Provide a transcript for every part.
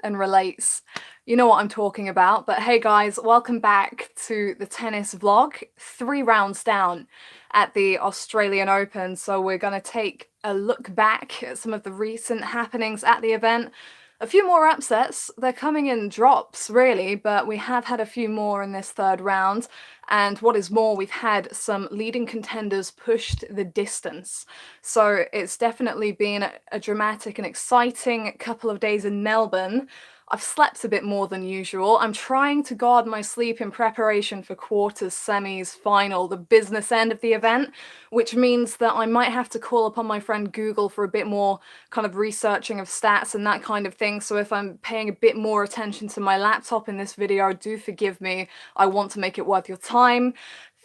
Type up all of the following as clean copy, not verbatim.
and relates. You know what I'm talking about. But hey guys, welcome back to the tennis vlog. 3 rounds down at the Australian Open. So we're going to take a look back at some of the recent happenings at the event. A few more upsets. They're coming in drops, really, but we have had a few more in this third round. And what is more, we've had some leading contenders pushed the distance. So it's definitely been a dramatic and exciting couple of days in Melbourne. I've slept a bit more than usual. I'm trying to guard my sleep in preparation for quarters, semis, final, the business end of the event, which means that I might have to call upon my friend Google for a bit more kind of researching of stats and that kind of thing. So if I'm paying a bit more attention to my laptop in this video, do forgive me. I want to make it worth your time.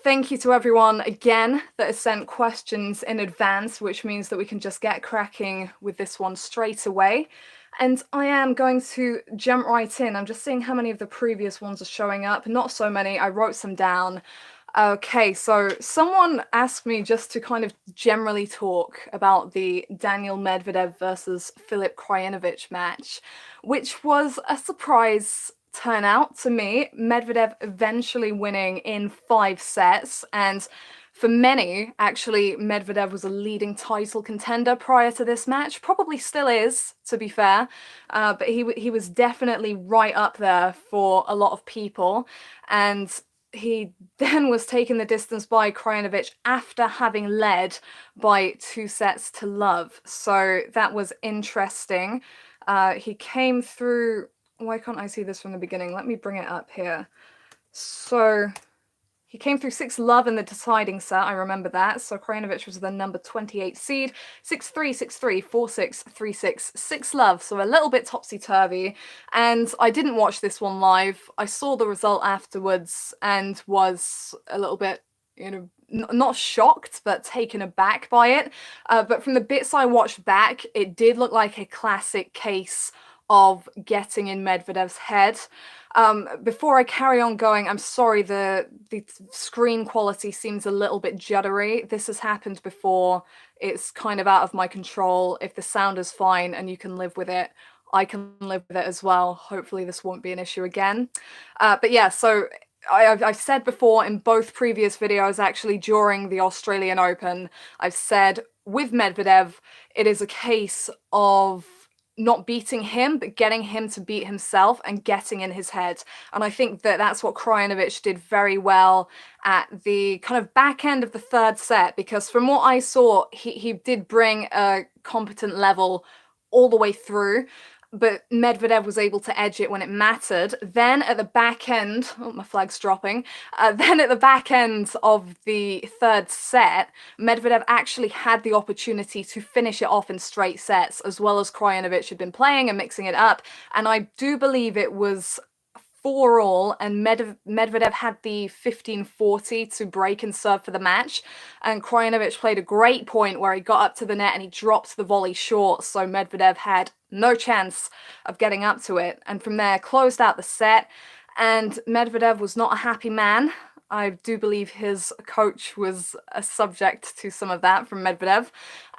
Thank you to everyone again that has sent questions in advance, which means that we can just get cracking with this one straight away. And I am going to jump right in. I'm just seeing how many of the previous ones are showing up. Not so many. I wrote some down. Okay, so someone asked me just to kind of generally talk about the Daniel Medvedev versus Filip Krajinovic match, which was a surprise turnout to me. Medvedev eventually winning in 5 sets, and for many, actually, Medvedev was a leading title contender prior to this match. Probably still is, to be fair, but he was definitely right up there for a lot of people. And he then was taken the distance by Krajinovic after having led by 2 sets to love. So that was interesting. He came through. Why can't I see this from the beginning? Let me bring it up here. So he came through 6-love in the deciding set, I remember that. So Krajinovic was the number 28 seed. 6-3, 6-3, 4-6, 3-6, 6-love. So a little bit topsy-turvy. And I didn't watch this one live. I saw the result afterwards and was a little bit, not shocked, but taken aback by it. But from the bits I watched back, it did look like a classic case of getting in Medvedev's head. Before I carry on going, I'm sorry, the screen quality seems a little bit juddery. This has happened before. It's kind of out of my control. If the sound is fine and you can live with it, I can live with it as well. Hopefully this won't be an issue again. But yeah, so I've said before in both previous videos, actually during the Australian Open, I've said with Medvedev, it is a case of not beating him, but getting him to beat himself and getting in his head. And I think that that's what Krajinovic did very well at the kind of back end of the third set, because from what I saw, he did bring a competent level all the way through, but Medvedev was able to edge it when it mattered. Then at the back end, oh, my flag's dropping. Then at the back end of the third set, Medvedev actually had the opportunity to finish it off in straight sets, as well as Krajinovic had been playing and mixing it up. And I do believe it was 4-all, and Medvedev had the 15-40 to break and serve for the match. And Krajinovic played a great point where he got up to the net and he dropped the volley short, so Medvedev had no chance of getting up to it. And from there, closed out the set, and Medvedev was not a happy man. I do believe his coach was a subject to some of that from Medvedev.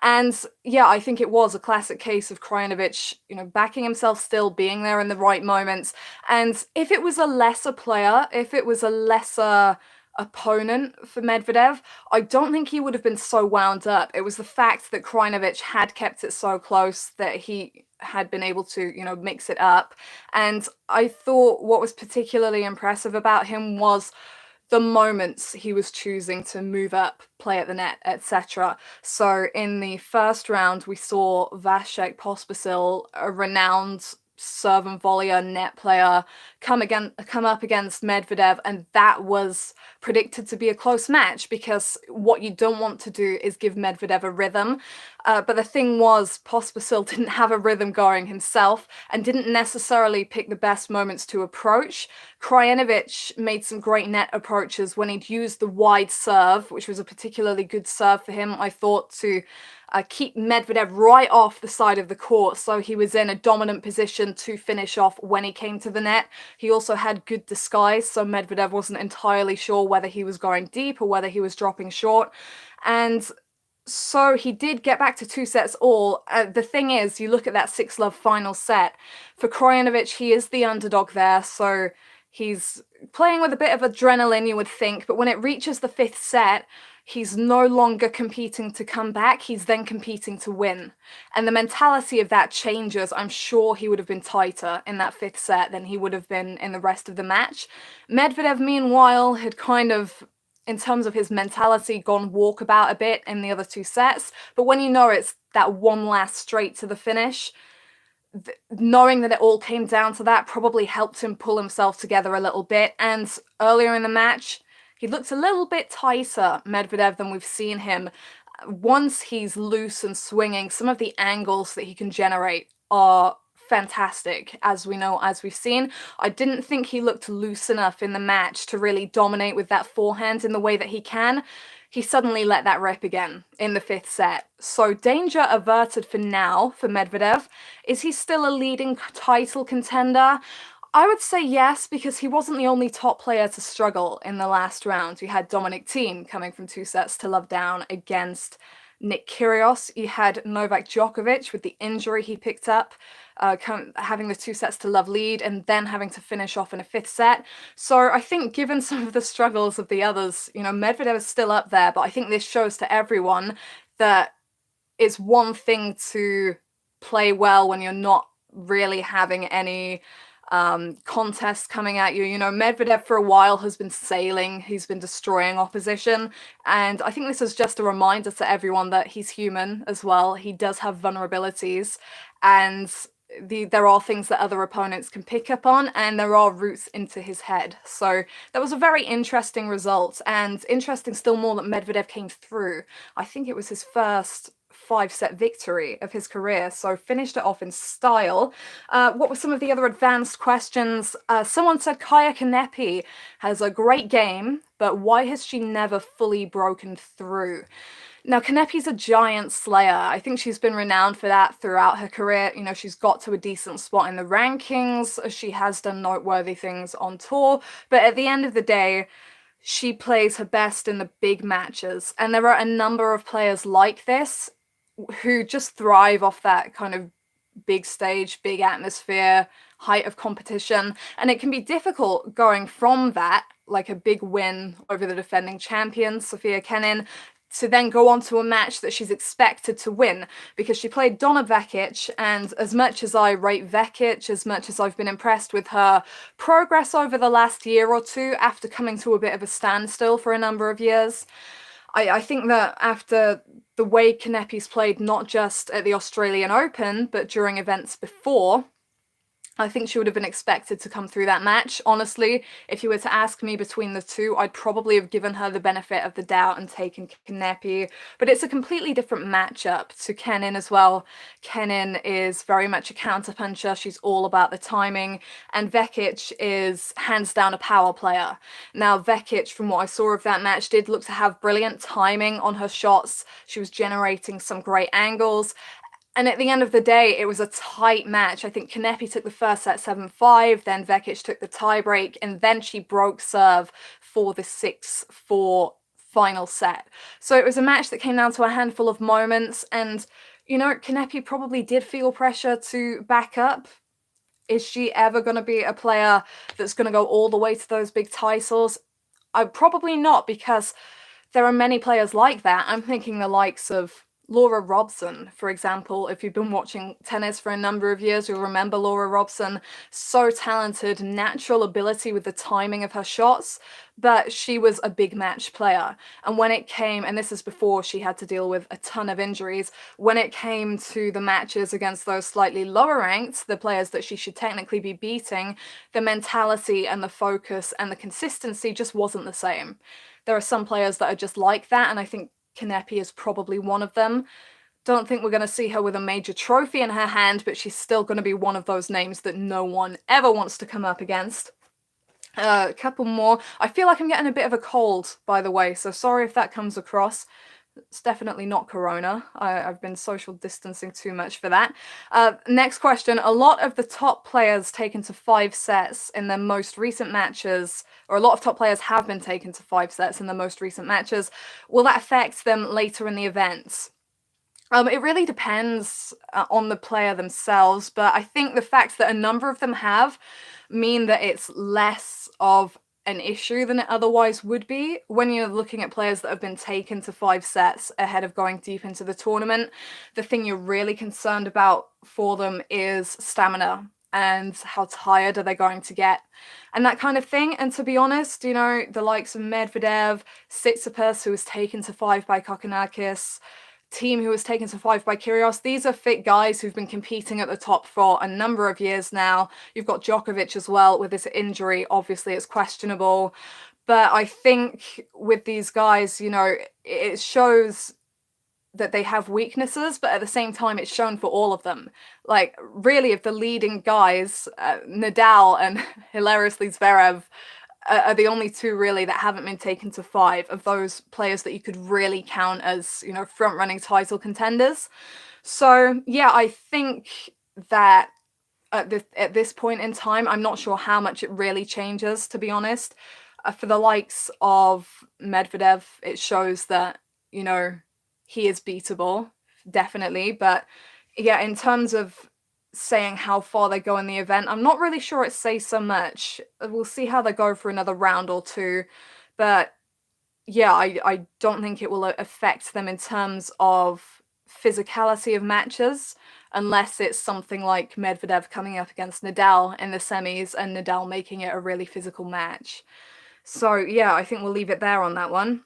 And yeah, I think it was a classic case of Krajinovic, backing himself still, being there in the right moments. And if it was a lesser player, if it was a lesser opponent for Medvedev, I don't think he would have been so wound up. It was the fact that Krajinovic had kept it so close that he had been able to, mix it up. And I thought what was particularly impressive about him was the moments he was choosing to move up, play at the net, etc. So in the first round, we saw Vasek Pospisil, a renowned serve and volleyer, net player, come up against Medvedev, and that was predicted to be a close match, because what you don't want to do is give Medvedev a rhythm. But the thing was, Pospisil didn't have a rhythm going himself and didn't necessarily pick the best moments to approach. Krajinovic made some great net approaches when he'd used the wide serve, which was a particularly good serve for him, I thought, to keep Medvedev right off the side of the court, so he was in a dominant position to finish off when he came to the net. He also had good disguise, so Medvedev wasn't entirely sure whether he was going deep or whether he was dropping short. And So he did get back to 2 sets all. The thing is, you look at that 6-love final set. For Krajinovic, he is the underdog there, so he's playing with a bit of adrenaline, you would think, but when it reaches the 5th set, he's no longer competing to come back, he's then competing to win. And the mentality of that changes. I'm sure he would have been tighter in that 5th set than he would have been in the rest of the match. Medvedev, meanwhile, had kind of, in terms of his mentality, gone walkabout a bit in the other 2 sets. But when you know it's that one last straight to the finish, knowing that it all came down to that probably helped him pull himself together a little bit. And earlier in the match, he looked a little bit tighter, Medvedev, than we've seen him. Once he's loose and swinging, some of the angles that he can generate are fantastic, as we know, as we've seen. I didn't think he looked loose enough in the match to really dominate with that forehand in the way that he can. He suddenly let that rip again in the 5th set. So danger averted for now for Medvedev. Is he still a leading title contender? I would say yes, because he wasn't the only top player to struggle in the last round. You had Dominic Thiem coming from 2 sets-to-love down against Nick Kyrgios. You had Novak Djokovic with the injury he picked up, having the 2 sets-to-love lead and then having to finish off in a 5th set. So I think given some of the struggles of the others, Medvedev is still up there, but I think this shows to everyone that it's one thing to play well when you're not really having any contests coming at you. Medvedev for a while has been sailing, he's been destroying opposition, and I think this is just a reminder to everyone that he's human as well. He does have vulnerabilities, and there are things that other opponents can pick up on, and there are routes into his head. So that was a very interesting result, and interesting still more that Medvedev came through. I think it was his first 5-set victory of his career, so finished it off in style. What were some of the other advanced questions? Someone said Kaya Kanepi has a great game, but why has she never fully broken through? Now, Kanepi's a giant slayer. I think she's been renowned for that throughout her career. She's got to a decent spot in the rankings. She has done noteworthy things on tour, but at the end of the day, she plays her best in the big matches. And there are a number of players like this who just thrive off that kind of big stage, big atmosphere, height of competition. And it can be difficult going from that, like a big win over the defending champion, Sofia Kenin, to then go on to a match that she's expected to win, because she played Donna Vekic, and as much as I rate Vekic, as much as I've been impressed with her progress over the last year or two after coming to a bit of a standstill for a number of years, I think that after the way Kanepi's played, not just at the Australian Open, but during events before, I think she would have been expected to come through that match. Honestly, if you were to ask me between the two, I'd probably have given her the benefit of the doubt and taken Kanepi. But it's a completely different matchup to Kenin as well. Kenin is very much a counterpuncher. She's all about the timing. And Vekic is hands down a power player. Now, Vekic, from what I saw of that match, did look to have brilliant timing on her shots. She was generating some great angles. And at the end of the day, it was a tight match. I think Kanepi took the first set 7-5, then Vekic took the tiebreak, and then she broke serve for the 6-4 final set. So it was a match that came down to a handful of moments, and, Kanepi probably did feel pressure to back up. Is she ever going to be a player that's going to go all the way to those big titles? Probably not, because there are many players like that. I'm thinking the likes of Laura Robson, for example. If you've been watching tennis for a number of years, you'll remember Laura Robson. So talented, natural ability with the timing of her shots, but she was a big match player. And when it came, and this is before she had to deal with a ton of injuries, when it came to the matches against those slightly lower ranked, the players that she should technically be beating, the mentality and the focus and the consistency just wasn't the same. There are some players that are just like that, and I think Kanepi is probably one of them. Don't think we're going to see her with a major trophy in her hand, but she's still going to be one of those names that no one ever wants to come up against. A couple more. I feel like I'm getting a bit of a cold, by the way, so sorry if that comes across. It's definitely not Corona. I've been social distancing too much for that. Next question. A lot of the top players taken to 5 sets in their most recent matches, or a lot of top players have been taken to 5 sets in the most recent matches. Will that affect them later in the event? It really depends on the player themselves, but I think the fact that a number of them have mean that it's less of an issue than it otherwise would be when you're looking at players that have been taken to 5 sets ahead of going deep into the tournament. The thing you're really concerned about for them is stamina and how tired are they going to get and that kind of thing. And to be honest, the likes of Medvedev, Tsitsipas, who was taken to 5 by Kokkinakis, Team, who was taken to 5 by Kyrgios. These are fit guys who've been competing at the top for a number of years now. You've got Djokovic as well with this injury. Obviously, it's questionable. But I think with these guys, it shows that they have weaknesses, but at the same time, it's shown for all of them. Like, really, if the leading guys, Nadal and hilariously Zverev, are the only two really that haven't been taken to 5 of those players that you could really count as, front-running title contenders. So, yeah, I think that at this point in time, I'm not sure how much it really changes, to be honest. For the likes of Medvedev, it shows that, he is beatable, definitely. But, yeah, in terms of saying how far they go in the event, I'm not really sure it says so much. We'll see how they go for another round or two, but yeah, I don't think it will affect them in terms of physicality of matches, unless it's something like Medvedev coming up against Nadal in the semis and Nadal making it a really physical match. So yeah, I think we'll leave it there on that one.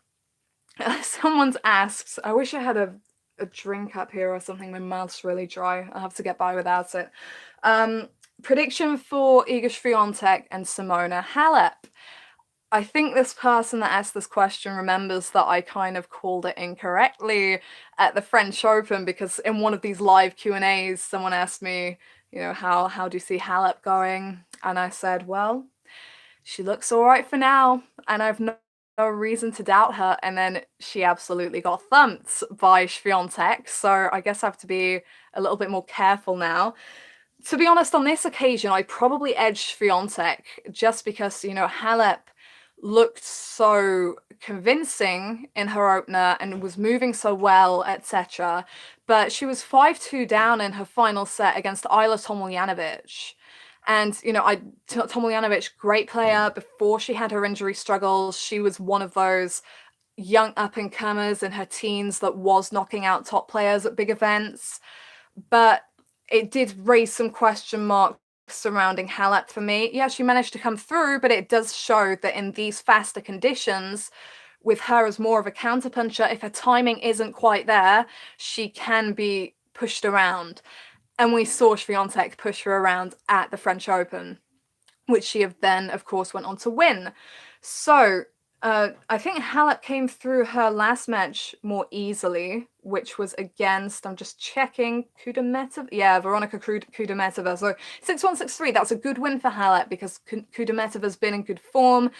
Someone's asked, I wish I had a drink up here or something. My mouth's really dry. I'll have to get by without it. Prediction for Iga Swiatek and Simona Halep. I think this person that asked this question remembers that I kind of called it incorrectly at the French Open, because in one of these live Q&As, someone asked me, how do you see Halep going? And I said, well, she looks all right for now, and I've no reason to doubt her. And then she absolutely got thumped by Swiatek, so I guess I have to be a little bit more careful now. To be honest, on this occasion, I probably edged Swiatek just because, Halep looked so convincing in her opener and was moving so well, etc. But she was 5-2 down in her final set against Ayla Tomljanovic. And, Tomljanovic, great player. Before she had her injury struggles, she was one of those young up-and-comers in her teens that was knocking out top players at big events. But it did raise some question marks surrounding Halep for me. Yeah, she managed to come through, but it does show that in these faster conditions, with her as more of a counterpuncher, if her timing isn't quite there, she can be pushed around. And we saw Swiatek push her around at the French Open, which she then, of course, went on to win. So I think Halep came through her last match more easily, which was against, I'm just checking, Kudermetova? Yeah, Veronika Kudermetova. So 6-1, 6-3. That's a good win for Halep because Kudermetova's been in good form,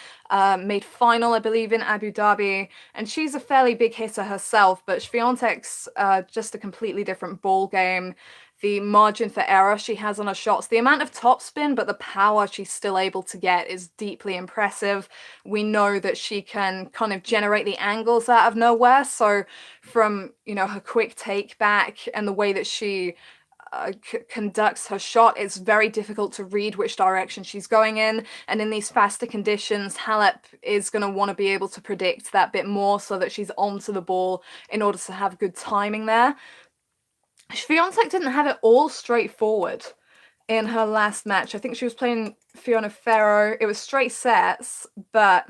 made final, I believe, in Abu Dhabi, and she's a fairly big hitter herself, but Swiatek's just a completely different ball game. The margin for error she has on her shots, the amount of topspin, but the power she's still able to get is deeply impressive. We know that she can kind of generate the angles out of nowhere. So from, her quick take back and the way that she conducts her shot, it's very difficult to read which direction she's going in. And in these faster conditions, Halep is going to want to be able to predict that bit more so that she's onto the ball in order to have good timing there. Swiatek didn't have it all straightforward in her last match. I think she was playing Fiona Ferro. It was straight sets, but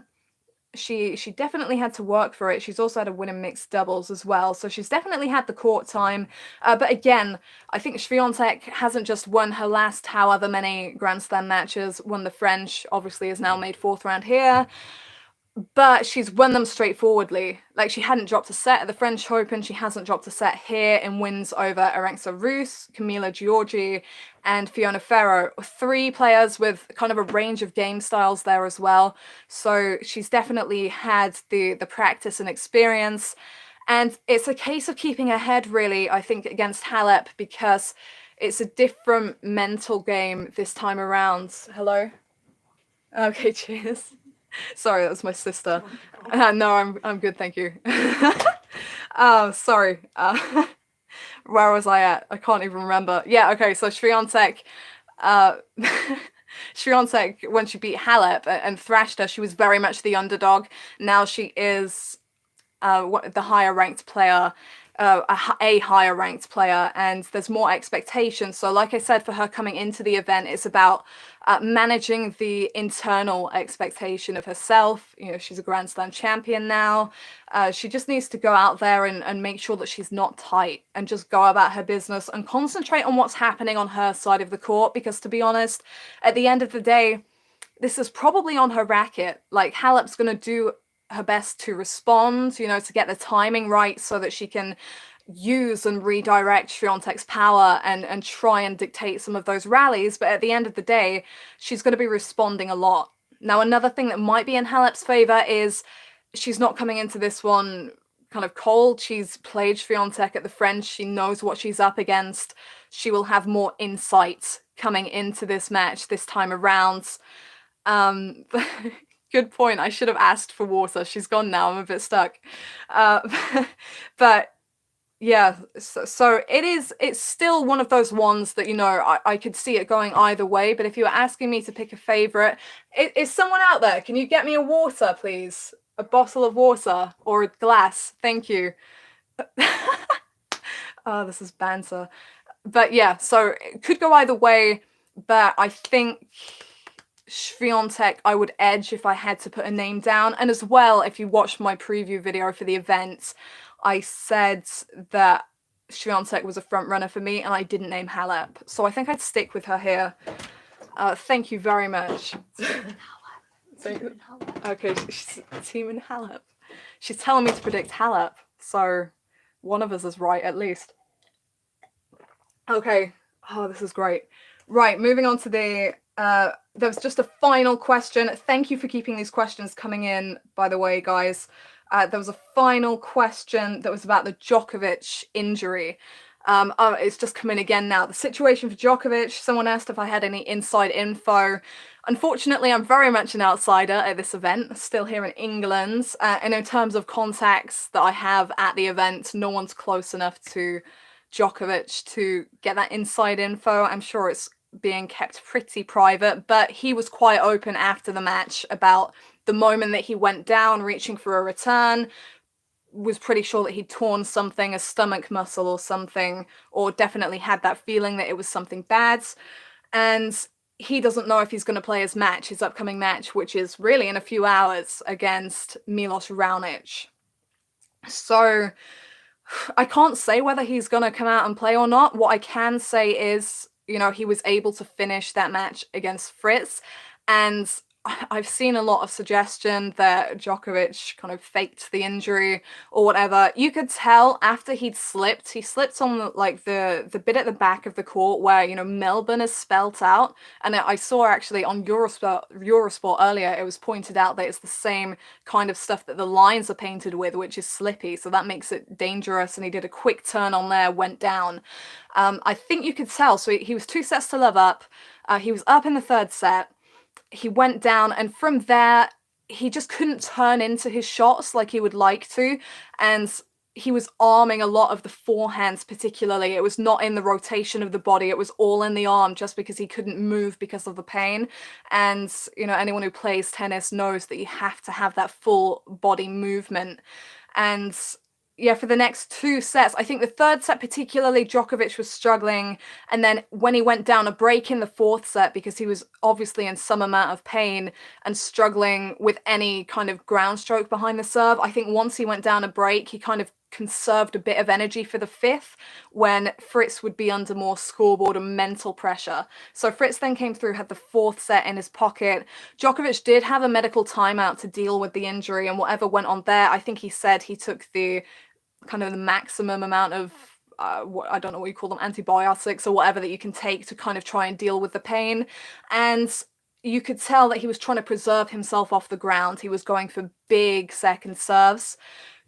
she definitely had to work for it. She's also had a win in mixed doubles as well, so she's definitely had the court time. But again, I think Swiatek hasn't just won her last however many Grand Slam matches, won the French, obviously has now made 4th round here, but she's won them straightforwardly. Like, she hadn't dropped a set at the French Open. She hasn't dropped a set here in wins over Arantxa Rus, Camila Giorgi, and Fiona Ferro. 3 players with kind of a range of game styles there as well. So she's definitely had the practice and experience. And it's a case of keeping her head, really, I think, against Halep, because it's a different mental game this time around. Hello? Okay, cheers. Sorry, that was my sister. No, I'm good, thank you. Oh, sorry. Where was I at? I can't even remember. Yeah, okay, so Swiatek, Swiatek, when she beat Halep and thrashed her, she was very much the underdog. Now she is the higher ranked player, a higher ranked player, and there's more expectation. So like I said, for her coming into the event, it's about managing the internal expectation of herself. You know, she's a Grand Slam champion now. She just needs to go out there and make sure that she's not tight and just go about her business and concentrate on what's happening on her side of the court, because to be honest, at the end of the day, this is probably on her racket. Like, Halep's going to do her best to respond, you know, to get the timing right so that she can use and redirect Swiatek's power and try and dictate some of those rallies. But at the end of the day, she's going to be responding a lot. Now, another thing that might be in Halep's favor is she's not coming into this one kind of cold. She's played Swiatek at the French. She knows what she's up against. She will have more insight coming into this match this time around. Good point. I should have asked for water. She's gone now. I'm a bit stuck. But yeah, so it's still one of those ones that, you know, I could see it going either way. But if you were asking me to pick a favorite, is someone out there? Can you get me a water, please? A bottle of water or a glass? Thank you. Oh, this is banter. But yeah, so it could go either way. But I think Swiatek I would edge if I had to put a name down. And as well, if you watched my preview video for the event, I said that Swiatek was a front runner for me and I didn't name Halep. So I think I'd stick with her here. Thank you very much. Okay, she's team in Halep. She's telling me to predict Halep, so one of us is right at least. Okay, oh, this is great. Right, moving on to the there was just a final question. Thank you for keeping these questions coming in, by the way, guys. There was a final question that was about the Djokovic injury. It's just come in again now. The situation for Djokovic, someone asked if I had any inside info. Unfortunately, I'm very much an outsider at this event, still here in England. And in terms of contacts that I have at the event, no one's close enough to Djokovic to get that inside info. I'm sure it's being kept pretty private, but he was quite open after the match about the moment that he went down, reaching for a return, was pretty sure that he'd torn something, a stomach muscle or something, or definitely had that feeling that it was something bad. And he doesn't know if he's going to play his match, his upcoming match, which is really in a few hours against Milos Raonic. So I can't say whether he's going to come out and play or not. What I can say is, you know, he was able to finish that match against Fritz, and I've seen a lot of suggestion that Djokovic kind of faked the injury or whatever. You could tell after he slipped on like the bit at the back of the court where, you know, Melbourne is spelt out. And I saw actually on Eurosport earlier, it was pointed out that it's the same kind of stuff that the lines are painted with, which is slippy. So that makes it dangerous. And he did a quick turn on there, went down. I think you could tell. So he was 2 sets to love up. He was up in the third set. He went down, and from there, he just couldn't turn into his shots like he would like to, and he was arming a lot of the forehands particularly. It was not in the rotation of the body, it was all in the arm just because he couldn't move because of the pain. And, you know, anyone who plays tennis knows that you have to have that full body movement. And yeah, for the next 2 sets, I think the third set particularly, Djokovic was struggling. And then when he went down a break in the fourth set, because he was obviously in some amount of pain and struggling with any kind of ground stroke behind the serve, I think once he went down a break, he kind of conserved a bit of energy for the fifth when Fritz would be under more scoreboard and mental pressure. So Fritz then came through, had the fourth set in his pocket. Djokovic did have a medical timeout to deal with the injury, and whatever went on there, I think he said he took the kind of the maximum amount of I don't know what you call them, antibiotics or whatever that you can take to kind of try and deal with the pain. And you could tell that he was trying to preserve himself off the ground. He was going for big second serves.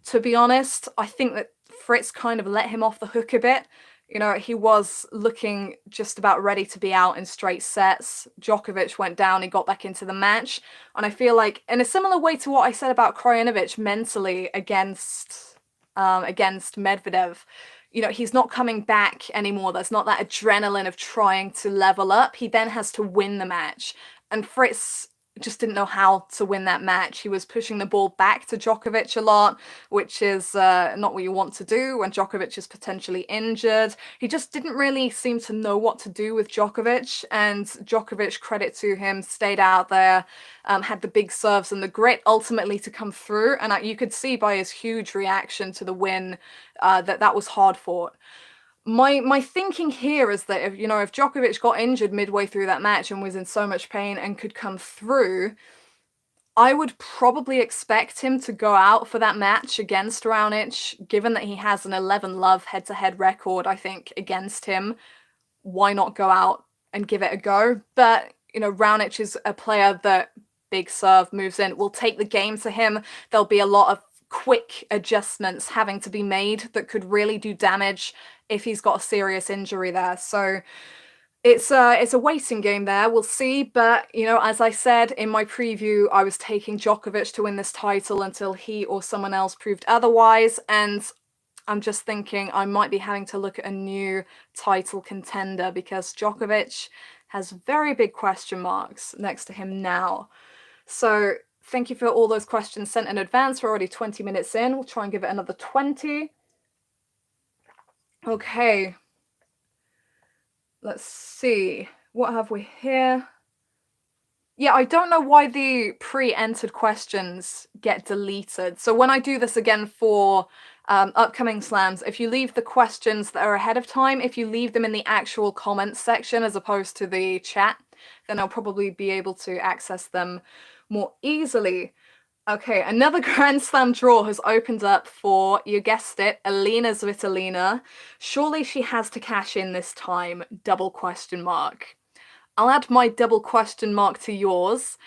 To be honest, I think that Fritz kind of let him off the hook a bit. You know, he was looking just about ready to be out in straight sets. Djokovic went down, he got back into the match. And I feel like, in a similar way to what I said about Krajinovic mentally against Medvedev, you know, he's not coming back anymore. There's not that adrenaline of trying to level up. He then has to win the match. And Fritz just didn't know how to win that match. He was pushing the ball back to Djokovic a lot, which is not what you want to do when Djokovic is potentially injured. He just didn't really seem to know what to do with Djokovic, and Djokovic, credit to him, stayed out there, had the big serves and the grit ultimately to come through, and you could see by his huge reaction to the win that was hard fought. My thinking here is that if Djokovic got injured midway through that match and was in so much pain and could come through, I would probably expect him to go out for that match against Raonic, given that he has an 11-love head-to-head record, I think, against him. Why not go out and give it a go? But, Raonic is a player that big serve moves in, will take the game to him. There'll be a lot of quick adjustments having to be made that could really do damage if he's got a serious injury there. So it's a waiting game there. We'll see. But, as I said in my preview, I was taking Djokovic to win this title until he or someone else proved otherwise. And I'm just thinking I might be having to look at a new title contender because Djokovic has very big question marks next to him now. So thank you for all those questions sent in advance. We're already 20 minutes in. We'll try and give it another 20. Okay. Let's see. What have we here? Yeah, I don't know why the pre-entered questions get deleted. So when I do this again for upcoming slams, if you leave the questions that are ahead of time, if you leave them in the actual comments section as opposed to the chat, then I'll probably be able to access them more easily. Okay, another Grand Slam draw has opened up for, you guessed it, Alina Svitolina. Surely she has to cash in this time, double question mark. I'll add my double question mark to yours.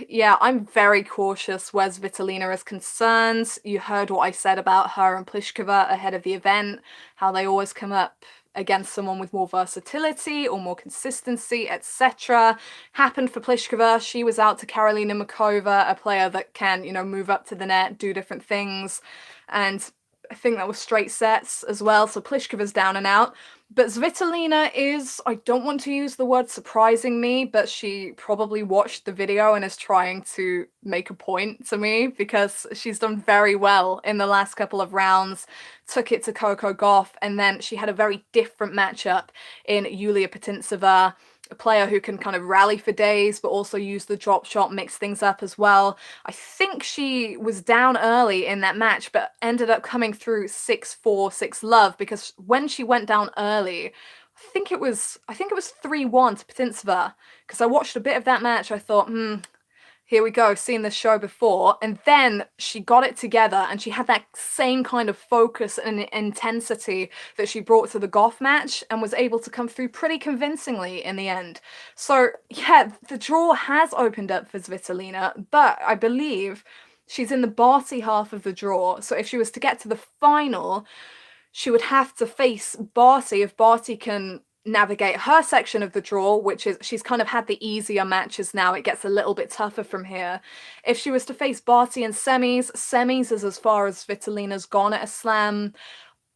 Yeah, I'm very cautious where Svitolina is concerned. You heard what I said about her and Pliskova ahead of the event, how they always come up against someone with more versatility or more consistency, etc. Happened for Pliskova. She was out to Karolina Muchova, a player that can, move up to the net, do different things. And I think that was straight sets as well. So Pliskova's down and out. But Svitolina is, I don't want to use the word surprising me, but she probably watched the video and is trying to make a point to me because she's done very well in the last couple of rounds, took it to Coco Gauff, and then she had a very different matchup in Yulia Putintseva, a player who can kind of rally for days, but also use the drop shot, mix things up as well. I think she was down early in that match, but ended up coming through 6-4, 6-love, because when she went down early, I think it was 3-1 to Putintseva, because I watched a bit of that match. I thought, here we go, seen this show before. And then she got it together and she had that same kind of focus and intensity that she brought to the Gauff match and was able to come through pretty convincingly in the end. So yeah, the draw has opened up for Svitolina, but I believe she's in the Barty half of the draw. So if she was to get to the final, she would have to face Barty. If Barty can navigate her section of the draw, which is, she's kind of had the easier matches now, it gets a little bit tougher from here. If she was to face Barty in semis is as far as Svitolina's gone at a slam.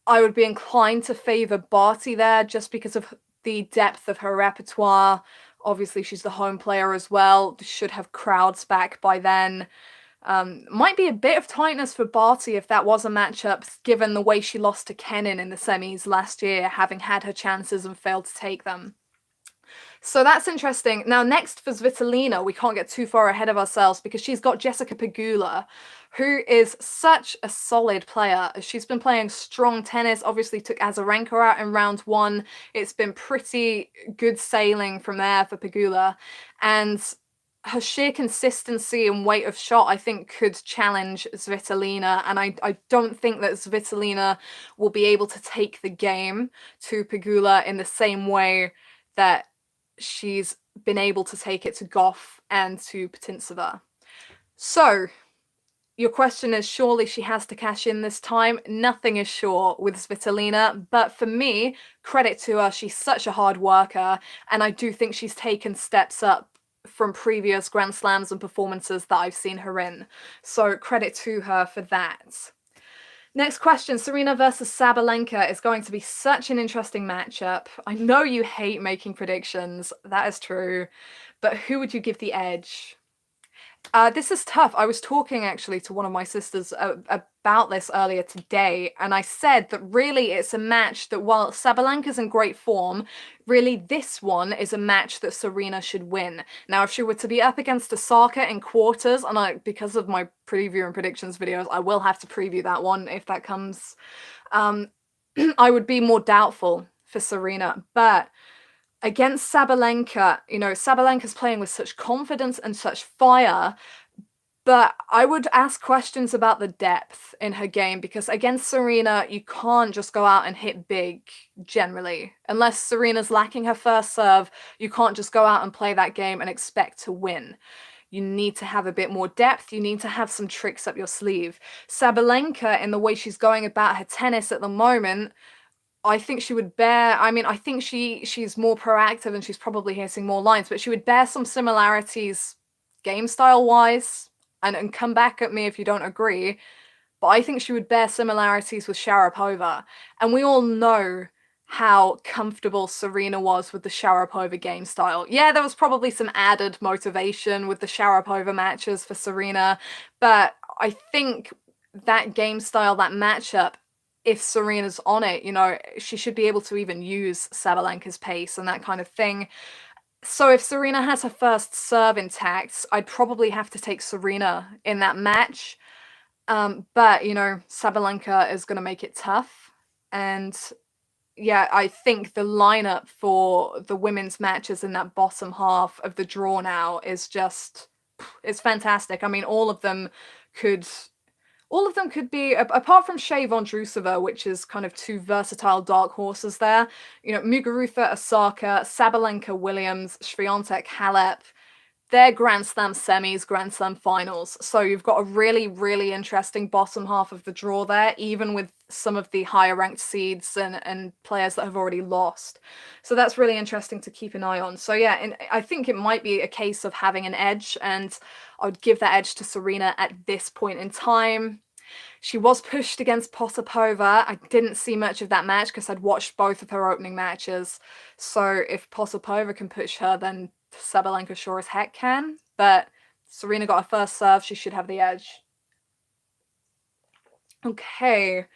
I would be inclined to favour Barty there just because of the depth of her repertoire. Obviously she's the home player as well, should have crowds back by then. Might be a bit of tightness for Barty if that was a matchup, given the way she lost to Kenin in the semis last year, having had her chances and failed to take them. So that's interesting. Now, next for Svitolina, we can't get too far ahead of ourselves because she's got Jessica Pegula, who is such a solid player. She's been playing strong tennis, obviously took Azarenka out in round 1. It's been pretty good sailing from there for Pegula. And her sheer consistency and weight of shot, I think, could challenge Svitolina, and I don't think that Svitolina will be able to take the game to Pegula in the same way that she's been able to take it to Gauff and to Putintseva. So, Your question is, surely she has to cash in this time? Nothing is sure with Svitolina, but for me, credit to her, she's such a hard worker, and I do think she's taken steps up from previous Grand Slams and performances that I've seen her in. So credit to her for that. Next question, Serena versus Sabalenka is going to be such an interesting matchup. I know you hate making predictions, that is true, but who would you give the edge? This is tough. I was talking actually to one of my sisters about this earlier today, and I said that really it's a match that while Sabalenka's in great form, really this one is a match that Serena should win. Now, if she were to be up against Osaka in quarters, and because of my preview and predictions videos, I will have to preview that one if that comes, I would be more doubtful for Serena, but against Sabalenka, Sabalenka's playing with such confidence and such fire, but I would ask questions about the depth in her game, because against Serena, you can't just go out and hit big, generally. Unless Serena's lacking her first serve, you can't just go out and play that game and expect to win. You need to have a bit more depth. You need to have some tricks up your sleeve. Sabalenka, in the way she's going about her tennis at the moment, I think she would bear, I think she's more proactive and she's probably hitting more lines, but she would bear some similarities game style wise, and come back at me if you don't agree, but I think she would bear similarities with Sharapova. And we all know how comfortable Serena was with the Sharapova game style. Yeah, there was probably some added motivation with the Sharapova matches for Serena, but I think that game style, that matchup, if Serena's on it, she should be able to even use Sabalenka's pace and that kind of thing. So if Serena has her first serve intact, I'd probably have to take Serena in that match. But, Sabalenka is going to make it tough. And yeah, I think the lineup for the women's matches in that bottom half of the draw now is it's fantastic. All of them could be, apart from Shea Vondrousova, which is kind of two versatile dark horses there, Muguruza, Osaka, Sabalenka, Williams, Swiatek, Halep, they're Grand Slam semis, Grand Slam finals. So you've got a really, really interesting bottom half of the draw there, even with some of the higher ranked seeds and players that have already lost. So that's really interesting to keep an eye on. So yeah, and I think it might be a case of having an edge, and I would give that edge to Serena at this point in time. She was pushed against Potapova. I didn't see much of that match because I'd watched both of her opening matches. So if Potapova can push her, then Sabalenka sure as heck can. But Serena got her first serve. She should have the edge. Okay.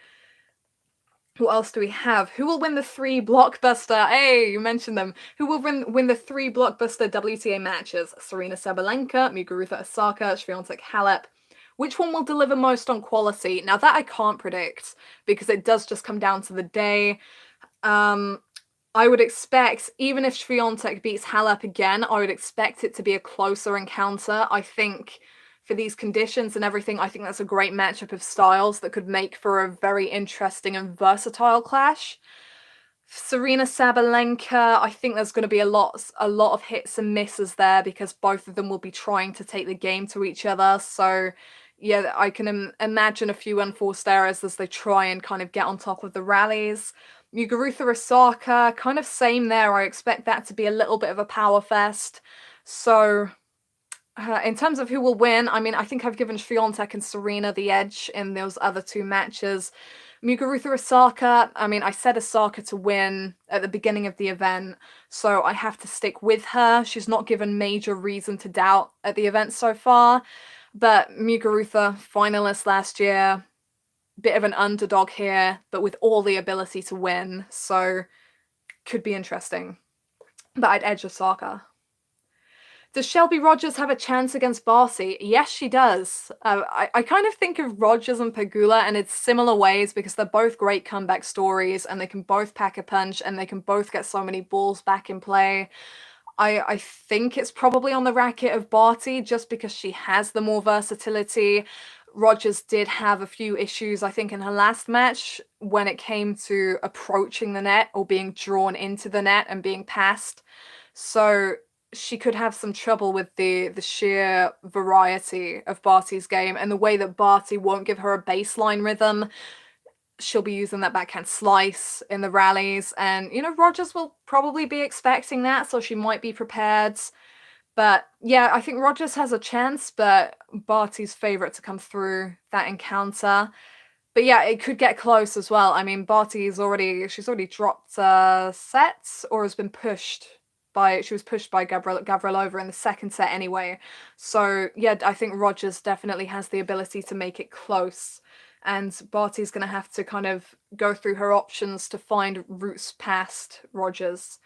What else do we have? Who will win the 3 blockbuster? Hey, you mentioned them. Who will win the 3 blockbuster WTA matches? Serena Sabalenka, Muguruza Osaka, Swiatek Halep. Which one will deliver most on quality? Now that I can't predict, because it does just come down to the day. I would expect, even if Swiatek beats Halep again, I would expect it to be a closer encounter. I think for these conditions and everything, I think that's a great matchup of styles that could make for a very interesting and versatile clash. Serena Sabalenka, I think there's going to be a lot of hits and misses there, because both of them will be trying to take the game to each other. So yeah, I can imagine a few unforced errors as they try and kind of get on top of the rallies. Muguruza Osaka, kind of same there. I expect that to be a little bit of a power fest. So in terms of who will win, I think I've given Swiatek and Serena the edge in those other 2 matches. Muguruza Osaka, I said Osaka to win at the beginning of the event, so I have to stick with her. She's not given major reason to doubt at the event so far. But Muguruza, finalist last year, bit of an underdog here, but with all the ability to win, so could be interesting. But I'd edge Osaka. Does Shelby Rogers have a chance against Barty? Yes, she does. I kind of think of Rogers and Pegula in its similar ways, because they're both great comeback stories, and they can both pack a punch, and they can both get so many balls back in play. I think it's probably on the racket of Barty, just because she has the more versatility. Rogers did have a few issues, I think, in her last match when it came to approaching the net or being drawn into the net and being passed. So she could have some trouble with the sheer variety of Barty's game and the way that Barty won't give her a baseline rhythm. She'll be using that backhand slice in the rallies, and Rogers will probably be expecting that, so she might be prepared. But yeah, I think Rogers has a chance, but Barty's favorite to come through that encounter. But yeah, it could get close as well. I mean, she's already dropped sets, or has been pushed she was pushed by Gavrilova in the second set anyway. So yeah, I think Rogers definitely has the ability to make it close. And Barty's going to have to kind of go through her options to find routes past Rogers.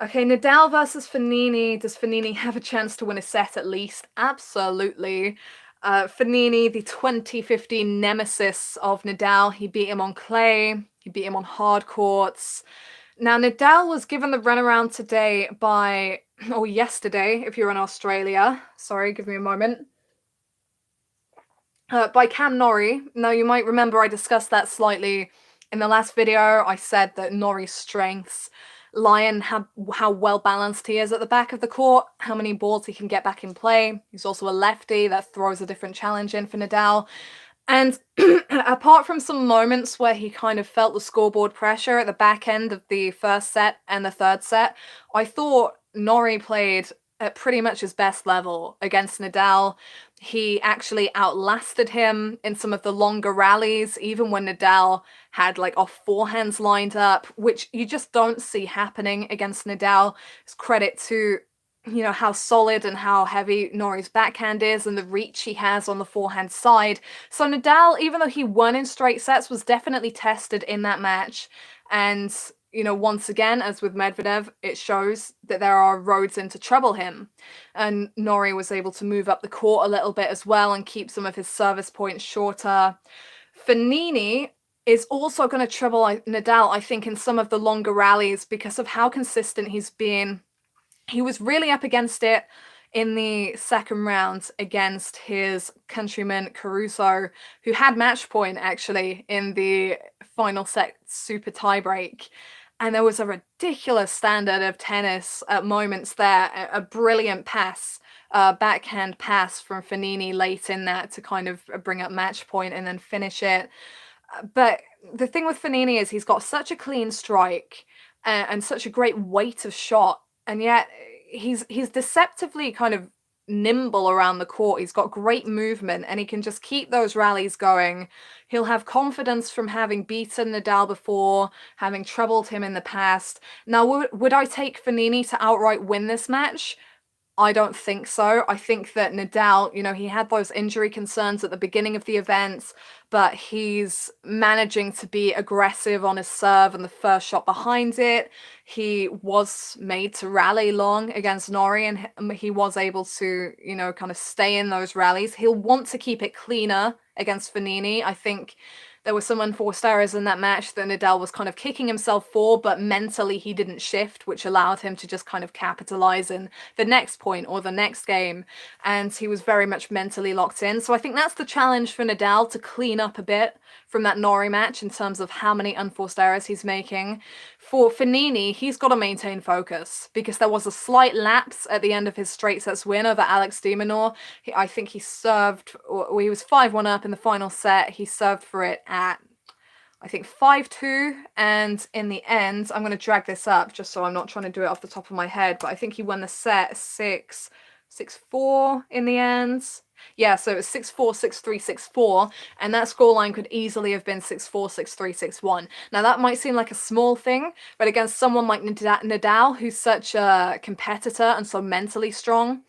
Okay, Nadal versus Fognini. Does Fognini have a chance to win a set at least? Absolutely. Fognini, the 2015 nemesis of Nadal. He beat him on clay. He beat him on hard courts. Now, Nadal was given the runaround today or yesterday, if you're in Australia. Sorry, give me a moment. By Cam Norrie. Now, you might remember I discussed that slightly in the last video. I said that Norrie's strengths lie in how well balanced he is at the back of the court, how many balls he can get back in play. He's also a lefty that throws a different challenge in for Nadal. And apart from some moments where he kind of felt the scoreboard pressure at the back end of the first set and the third set, I thought Norrie played at pretty much his best level against Nadal. He actually outlasted him in some of the longer rallies, even when Nadal had like off forehands lined up, which you just don't see happening against Nadal. It's credit to how solid and how heavy Norrie's backhand is and the reach he has on the forehand side. So Nadal, even though he won in straight sets, was definitely tested in that match. And, once again, as with Medvedev, it shows that there are roads in to trouble him. And Norrie was able to move up the court a little bit as well and keep some of his service points shorter. Fognini is also going to trouble Nadal, I think, in some of the longer rallies because of how consistent he's been. He was really up against it in the second round against his countryman Caruso, who had match point actually in the final set super tiebreak. And there was a ridiculous standard of tennis at moments there, a brilliant pass, backhand pass from Fognini late in that to kind of bring up match point and then finish it. But the thing with Fognini is he's got such a clean strike and such a great weight of shot, and yet he's deceptively kind of nimble around the court. He's got great movement and he can just keep those rallies going. He'll have confidence from having beaten Nadal before, having troubled him in the past. Now, would I take Fognini to outright win this match? I don't think so. I think that Nadal, he had those injury concerns at the beginning of the events, but he's managing to be aggressive on his serve and the first shot behind it. He was made to rally long against Norrie, and he was able to, kind of stay in those rallies. He'll want to keep it cleaner against Fognini. I think there were some unforced errors in that match that Nadal was kind of kicking himself for, but mentally he didn't shift, which allowed him to just kind of capitalize in the next point or the next game. And he was very much mentally locked in. So I think that's the challenge for Nadal, to clean up a bit from that Norrie match in terms of how many unforced errors he's making. For Fognini, he's got to maintain focus because there was a slight lapse at the end of his straight sets win over Alex de Minaur. I think he served, or he was 5-1 up in the final set. He served for it at, I think, 5-2, and in the end, I'm going to drag this up just so I'm not trying to do it off the top of my head, but I think he won the set 6-4 in the end. Yeah, so it was 6-4, 6-3, 6-4, and that scoreline could easily have been 6-4, 6-3, 6-1. Now, that might seem like a small thing, but against someone like Nadal, who's such a competitor and so mentally strong,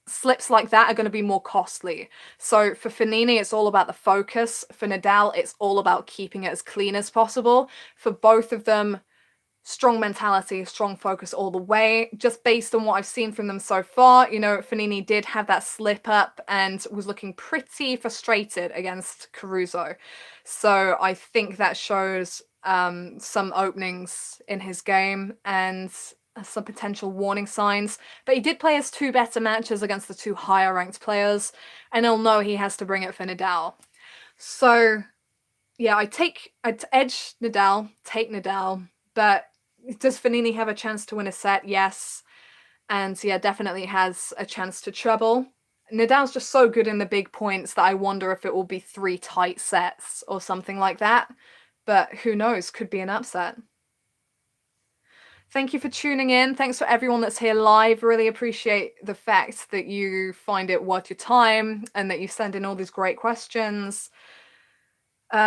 slips like that are going to be more costly. So for Fognini, it's all about the focus. For Nadal, it's all about keeping it as clean as possible. For both of them, strong mentality, strong focus all the way. Just based on what I've seen from them so far, Fognini did have that slip up and was looking pretty frustrated against Caruso. So I think that shows some openings in his game and some potential warning signs. But he did play his two better matches against the two higher ranked players, and he'll know he has to bring it for Nadal. So yeah, I'd edge Nadal, take Nadal, but does Fognini have a chance to win a set? Yes. And yeah, definitely has a chance to treble. Nadal's just so good in the big points that I wonder if it will be 3 tight sets or something like that. But who knows, could be an upset. Thank you for tuning in. Thanks for everyone that's here live. Really appreciate the fact that you find it worth your time and that you send in all these great questions.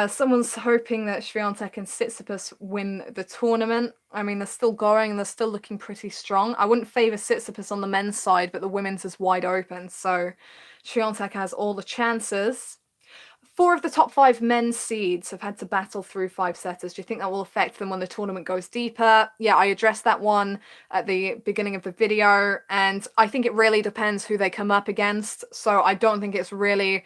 Someone's hoping that Swiatek and Tsitsipas win the tournament. I mean, they're still going and they're still looking pretty strong. I wouldn't favour Tsitsipas on the men's side, but the women's is wide open. So Swiatek has all the chances. 4 of the top 5 men's seeds have had to battle through 5-setters. Do you think that will affect them when the tournament goes deeper? Yeah, I addressed that one at the beginning of the video, and I think it really depends who they come up against. So I don't think it will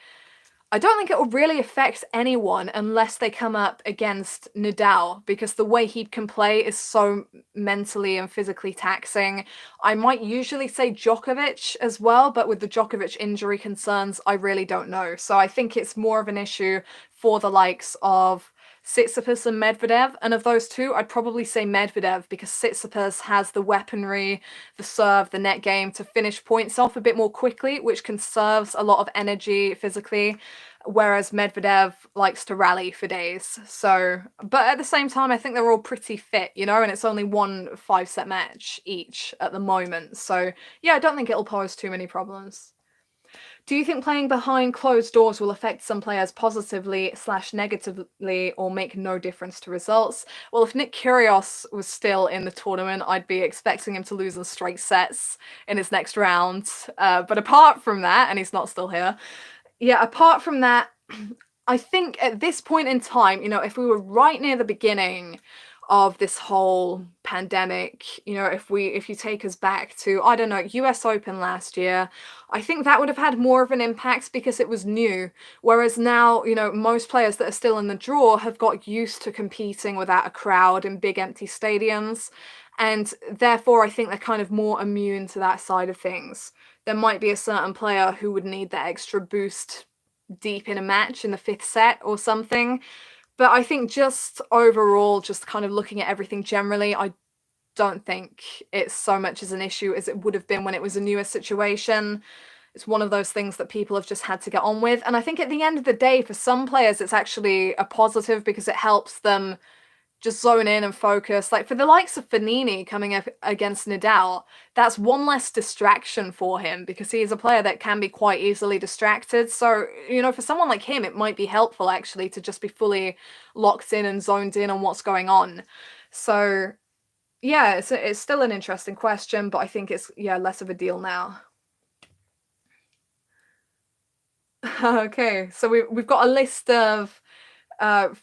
really affect anyone unless they come up against Nadal, because the way he can play is so mentally and physically taxing. I might usually say Djokovic as well, but with the Djokovic injury concerns, I really don't know. So I think it's more of an issue for the likes of Tsitsipas and Medvedev, and of those two, I'd probably say Medvedev, because Tsitsipas has the weaponry, the serve, the net game to finish points off a bit more quickly, which conserves a lot of energy physically, whereas Medvedev likes to rally for days. So, but at the same time, I think they're all pretty fit, you know, and it's only one 5-set match each at the moment. So yeah, I don't think it'll pose too many problems. Do you think playing behind closed doors will affect some players positively/negatively or make no difference to results? Well, if Nick Kyrgios was still in the tournament, I'd be expecting him to lose in straight sets in his next round. But apart from that, and he's not still here, yeah, apart from that, I think at this point in time, you know, if we were right near the beginning of this whole pandemic, you know, if you take us back to, I don't know, US Open last year, I think that would have had more of an impact because it was new. Whereas now, you know, most players that are still in the draw have got used to competing without a crowd in big empty stadiums. And therefore, I think they're kind of more immune to that side of things. There might be a certain player who would need that extra boost deep in a match in the 5th set or something. But I think just overall, just kind of looking at everything generally, I don't think it's so much as an issue as it would have been when it was a newer situation. It's one of those things that people have just had to get on with. And I think at the end of the day, for some players, it's actually a positive because it helps them just zone in and focus. Like for the likes of Fognini coming up against Nadal, that's one less distraction for him because he is a player that can be quite easily distracted. So, you know, for someone like him, it might be helpful actually to just be fully locked in and zoned in on what's going on. So, yeah, it's still an interesting question, but I think it's, yeah, less of a deal now. Okay, so we've got a list of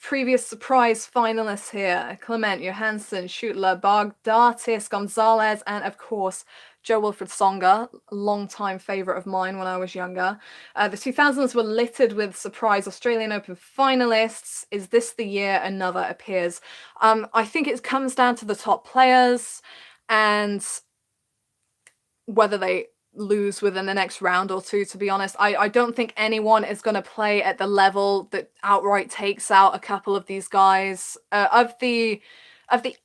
previous surprise finalists here: Clement, Johansson, Schutler, Barty, Gonzalez, and of course Jo-Wilfried Tsonga, long-time favourite of mine when I was younger. The 2000s were littered with surprise Australian Open finalists. Is this the year another appears? I think it comes down to the top players and whether they lose within the next round or two, to be honest. I don't think anyone is going to play at the level that outright takes out a couple of these guys. Of the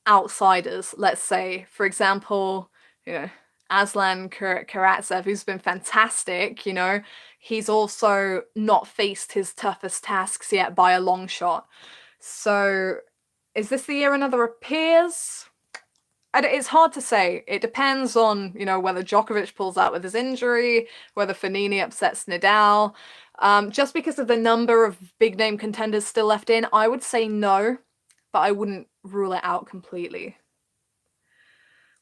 outsiders, let's say, for example, you know, Aslan Karatsev, who's been fantastic, you know, he's also not faced his toughest tasks yet by a long shot. So is this the year another appears? It's hard to say. It depends on, you know, whether Djokovic pulls out with his injury, whether Fognini upsets Nadal. Just because of the number of big name contenders still left in, I would say no, but I wouldn't rule it out completely.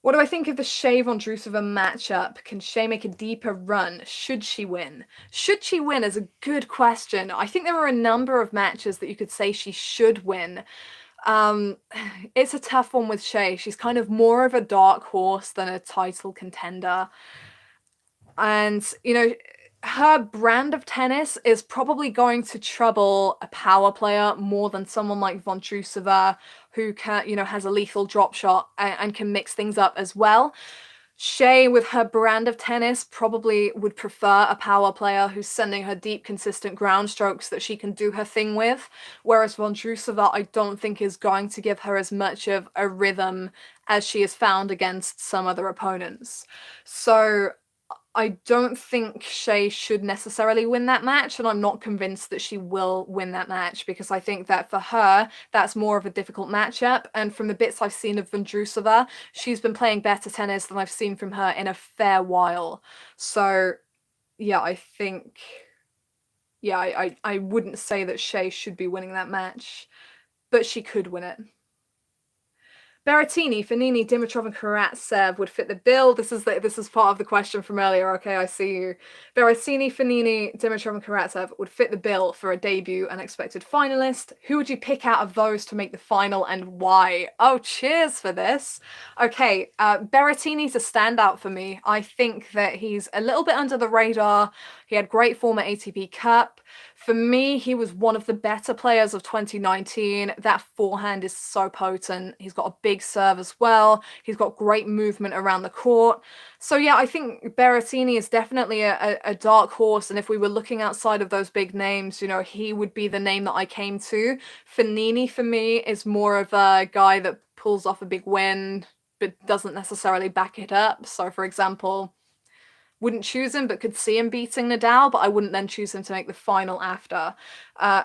What do I think of the Shea-Vondrousova matchup? Can Shea make a deeper run? Should she win? Should she win is a good question. I think there are a number of matches that you could say she should win. It's a tough one with Shea. She's kind of more of a dark horse than a title contender. And, you know, her brand of tennis is probably going to trouble a power player more than someone like Vondrousova, who can, you know, has a lethal drop shot and can mix things up as well. Shea, with her brand of tennis, probably would prefer a power player who's sending her deep, consistent ground strokes that she can do her thing with, whereas Vondrousova, I don't think is going to give her as much of a rhythm as she has found against some other opponents. So I don't think Shea should necessarily win that match, and I'm not convinced that she will win that match, because I think that for her, that's more of a difficult matchup. And from the bits I've seen of Vondrousova, she's been playing better tennis than I've seen from her in a fair while. So, yeah, I think, yeah, I wouldn't say that Shea should be winning that match, but she could win it. Berrettini, Fognini, Dimitrov, and Karatsev would fit the bill. This is part of the question from earlier. Okay, I see you. Berrettini, Fognini, Dimitrov, and Karatsev would fit the bill for a debut unexpected finalist. Who would you pick out of those to make the final, and why? Oh, cheers for this. Okay, Berrettini's a standout for me. I think that he's a little bit under the radar. He had great form at ATP Cup. For me, he was one of the better players of 2019. That forehand is so potent. He's got a big serve as well. He's got great movement around the court. So yeah, I think Berrettini is definitely a dark horse. And if we were looking outside of those big names, you know, he would be the name that I came to. Fognini, for me, is more of a guy that pulls off a big win, but doesn't necessarily back it up. So for example, wouldn't choose him, but could see him beating Nadal, but I wouldn't then choose him to make the final after.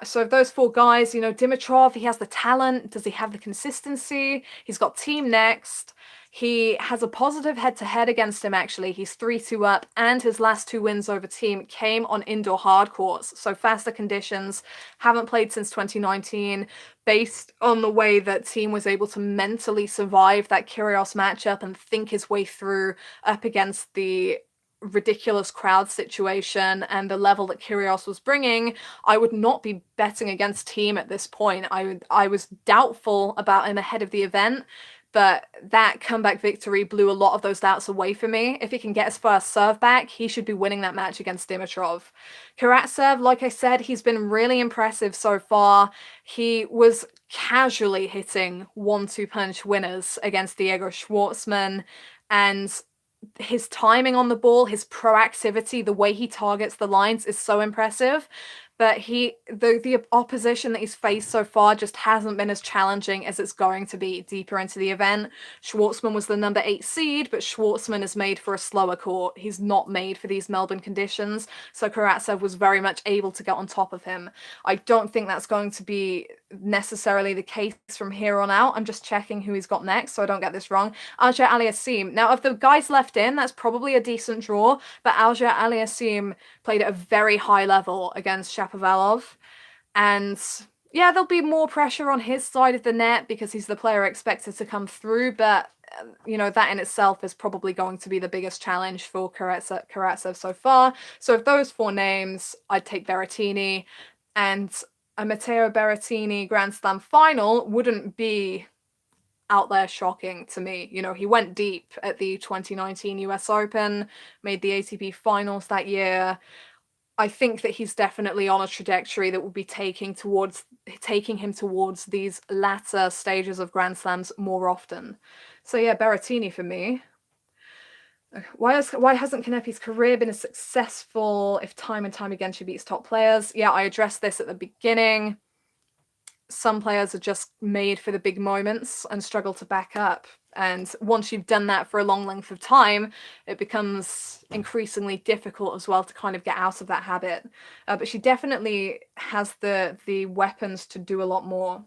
So of those four guys, you know, Dimitrov, he has the talent. Does he have the consistency? He's got team next. He has a positive head-to-head against him, actually. He's 3-2 up, and his last two wins over team came on indoor hard courts, so faster conditions. Haven't played since 2019, based on the way that team was able to mentally survive that Kyrgios matchup and think his way through up against the ridiculous crowd situation and the level that Kyrgios was bringing. I would not be betting against team at this point. I was doubtful about him ahead of the event, but that comeback victory blew a lot of those doubts away for me. If he can get his first serve back, he should be winning that match against Dimitrov. Karatsev, like I said, he's been really impressive so far. He was casually hitting 1-2 punch winners against Diego Schwartzman, and his timing on the ball, his proactivity, the way he targets the lines is so impressive. But the opposition that he's faced so far just hasn't been as challenging as it's going to be deeper into the event. Schwartzman was the number 8 seed, but Schwartzman is made for a slower court. He's not made for these Melbourne conditions, so Karatsev was very much able to get on top of him. I don't think that's going to be necessarily the case from here on out. I'm just checking who he's got next so I don't get this wrong. Auger-aliassime. Now, of the guys left in, that's probably a decent draw, but Auger-aliassime played at a very high level against Shapovalov, and yeah, there'll be more pressure on his side of the net because he's the player expected to come through, but you know, that in itself is probably going to be the biggest challenge for Karatsev so far. So of those four names, I'd take Berrettini, and a Matteo Berrettini Grand Slam final wouldn't be out there shocking to me. You know, he went deep at the 2019 US Open, made the ATP finals that year. I think that he's definitely on a trajectory that will be taking him towards these latter stages of Grand Slams more often. So yeah, Berrettini for me. Why hasn't Kanepi's career been as successful if time and time again she beats top players? Yeah, I addressed this at the beginning. Some players are just made for the big moments and struggle to back up. And once you've done that for a long length of time, it becomes increasingly difficult as well to kind of get out of that habit. But she definitely has the weapons to do a lot more.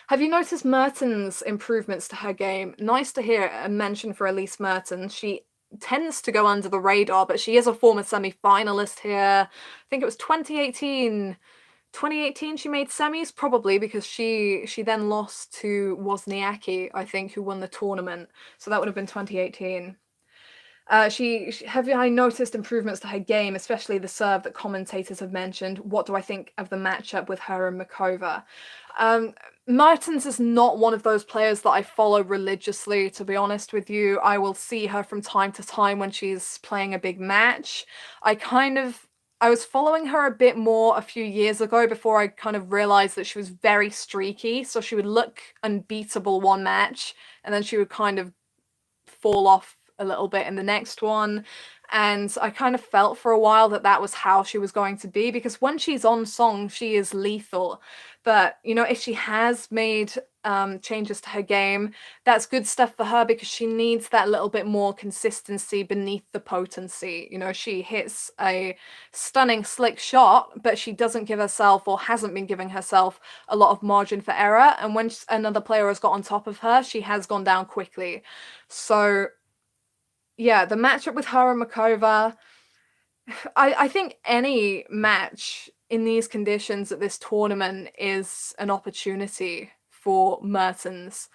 Have you noticed Mertens' improvements to her game? Nice to hear a mention for Elise Mertens. She tends to go under the radar, but she is a former semi-finalist here. I think it was 2018 she made semis, probably because she then lost to Wozniacki, I think, who won the tournament. So that would have been 2018. Have I noticed improvements to her game, especially the serve that commentators have mentioned? What do I think of the matchup with her and Makova? Mertens is not one of those players that I follow religiously, to be honest with you. I will see her from time to time when she's playing a big match. I was following her a bit more a few years ago before I kind of realized that she was very streaky. So she would look unbeatable one match and then she would kind of fall off a little bit in the next one. And I kind of felt for a while that that was how she was going to be, because when she's on song, she is lethal. But, you know, if she has made changes to her game, that's good stuff for her, because she needs that little bit more consistency beneath the potency. You know, she hits a stunning slick shot, but she doesn't give herself, or hasn't been giving herself, a lot of margin for error. And when another player has got on top of her, she has gone down quickly. So yeah, the matchup with her and Makova, I think any match in these conditions at this tournament is an opportunity for Mertens.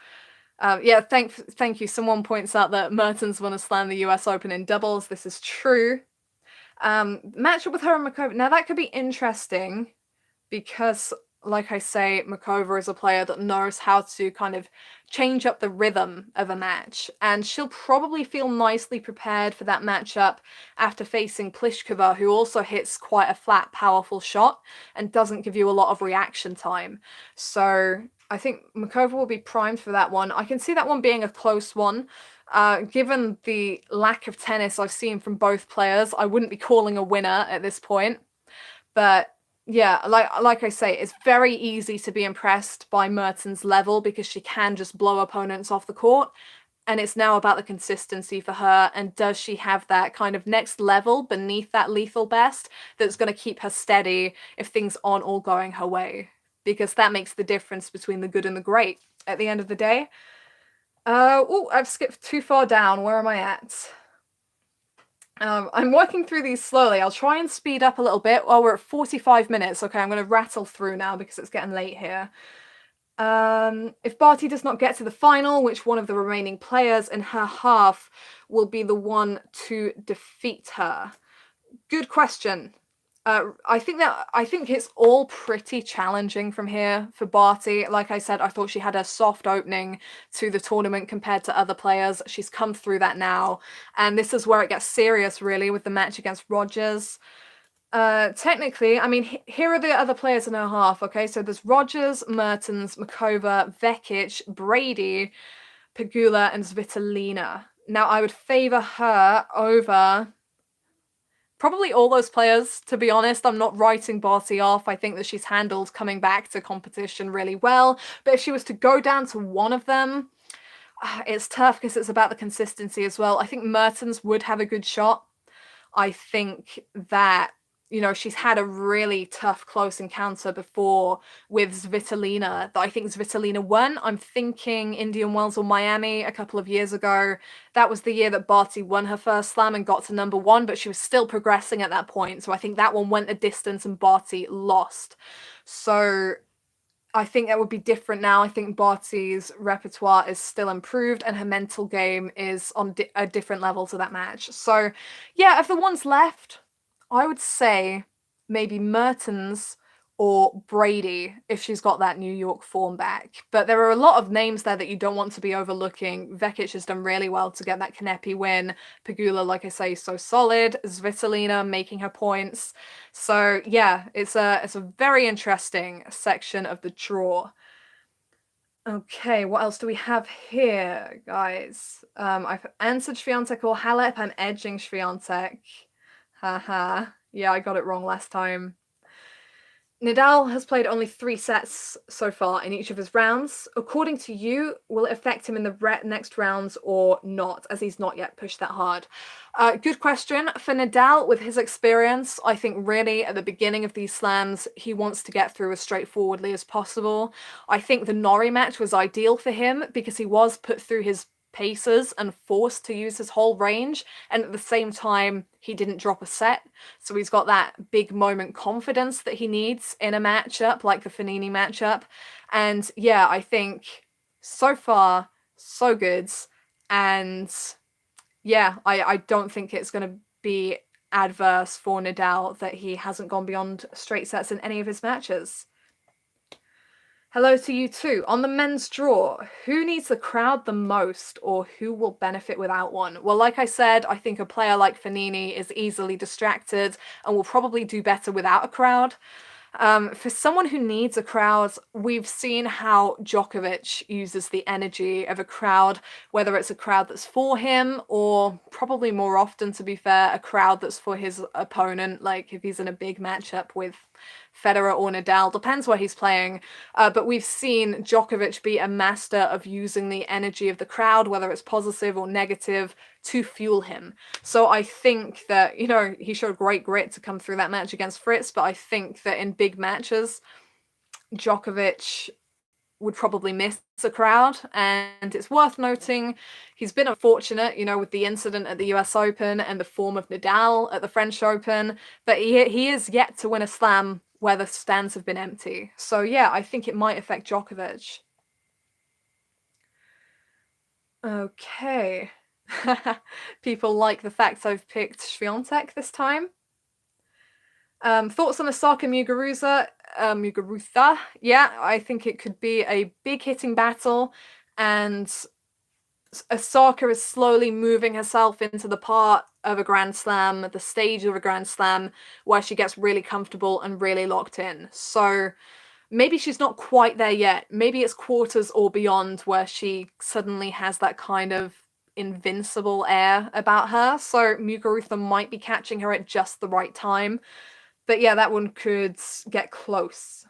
Yeah, thank you. Someone points out that Mertens won a slam the US Open in doubles. This is true. Matchup with her and Makova. Now that could be interesting, because, like I say, Makova is a player that knows how to kind of change up the rhythm of a match, and she'll probably feel nicely prepared for that matchup after facing Pliskova, who also hits quite a flat, powerful shot and doesn't give you a lot of reaction time. So I think Makova will be primed for that one. I can see that one being a close one. Given the lack of tennis I've seen from both players, I wouldn't be calling a winner at this point. But yeah, like I say, it's very easy to be impressed by Mertens' level, because she can just blow opponents off the court. And it's now about the consistency for her, and does she have that kind of next level beneath that lethal best that's going to keep her steady if things aren't all going her way? Because that makes the difference between the good and the great at the end of the day. Oh, I've skipped too far down. Where am I at? I'm working through these slowly. I'll try and speed up a little bit. Well, we're at 45 minutes. Okay, I'm going to rattle through now because it's getting late here. If Barty does not get to the final, which one of the remaining players in her half will be the one to defeat her? Good question. I think it's all pretty challenging from here for Barty. Like I said, I thought she had a soft opening to the tournament compared to other players. She's come through that now, and this is where it gets serious, really, with the match against Rogers. Technically, I mean, here are the other players in her half, okay? So there's Rogers, Mertens, Makova, Vekic, Brady, Pegula, and Svitolina. Now, I would favor her over probably all those players, to be honest. I'm not writing Barty off. I think that she's handled coming back to competition really well. But if she was to go down to one of them, it's tough, because it's about the consistency as well. I think Mertens would have a good shot. I think that, you know, she's had a really tough close encounter before with Svitolina that I think Svitolina won. I'm thinking Indian Wells or Miami a couple of years ago. That was the year that Barty won her first slam and got to number one, but she was still progressing at that point. So I think that one went a distance and Barty lost. So I think that would be different now. I think Barty's repertoire is still improved, and her mental game is on a different level to that match. So yeah, of the ones left, I would say maybe Mertens or Brady, if she's got that New York form back. But there are a lot of names there that you don't want to be overlooking. Vekic has done really well to get that Kanepi win. Pegula, like I say, so solid. Svitolina making her points. So yeah, it's a very interesting section of the draw. Okay, what else do we have here, guys? I've answered Swiatek or Halep. I'm edging Swiatek. Haha. Yeah, I got it wrong last time. Nadal has played only 3 sets so far in each of his rounds. According to you, will it affect him in the next rounds or not, as he's not yet pushed that hard? Good question. For Nadal, with his experience, I think really at the beginning of these slams, he wants to get through as straightforwardly as possible. I think the Norrie match was ideal for him because he was put through his paces and forced to use his whole range, and at the same time he didn't drop a set, so he's got that big moment confidence that he needs in a matchup like the Fognini matchup. And yeah, I think so far so good, and yeah, I don't think it's going to be adverse for Nadal that he hasn't gone beyond straight sets in any of his matches. Hello to you too. On the men's draw, who needs the crowd the most, or who will benefit without one? Well, like I said, I think a player like Fognini is easily distracted and will probably do better without a crowd. For someone who needs a crowd, we've seen how Djokovic uses the energy of a crowd, whether it's a crowd that's for him or probably more often, to be fair, a crowd that's for his opponent, like if he's in a big matchup with Federer or Nadal, depends where he's playing. But we've seen Djokovic be a master of using the energy of the crowd, whether it's positive or negative, to fuel him. So I think that, he showed great grit to come through that match against Fritz, but I think that in big matches, Djokovic would probably miss a crowd. And it's worth noting he's been unfortunate, with the incident at the US Open and the form of Nadal at the French Open, but he is yet to win a slam where the stands have been empty. So yeah, I think it might affect Djokovic. Okay. People like the fact I've picked Swiatek this time. Thoughts on Osaka Muguruza? Yeah, I think it could be a big hitting battle, and Osaka is slowly moving herself into the part of a Grand Slam, the stage of a Grand Slam, where she gets really comfortable and really locked in. So maybe she's not quite there yet. Maybe it's quarters or beyond where she suddenly has that kind of invincible air about her. So Muguruza might be catching her at just the right time. But yeah, that one could get close.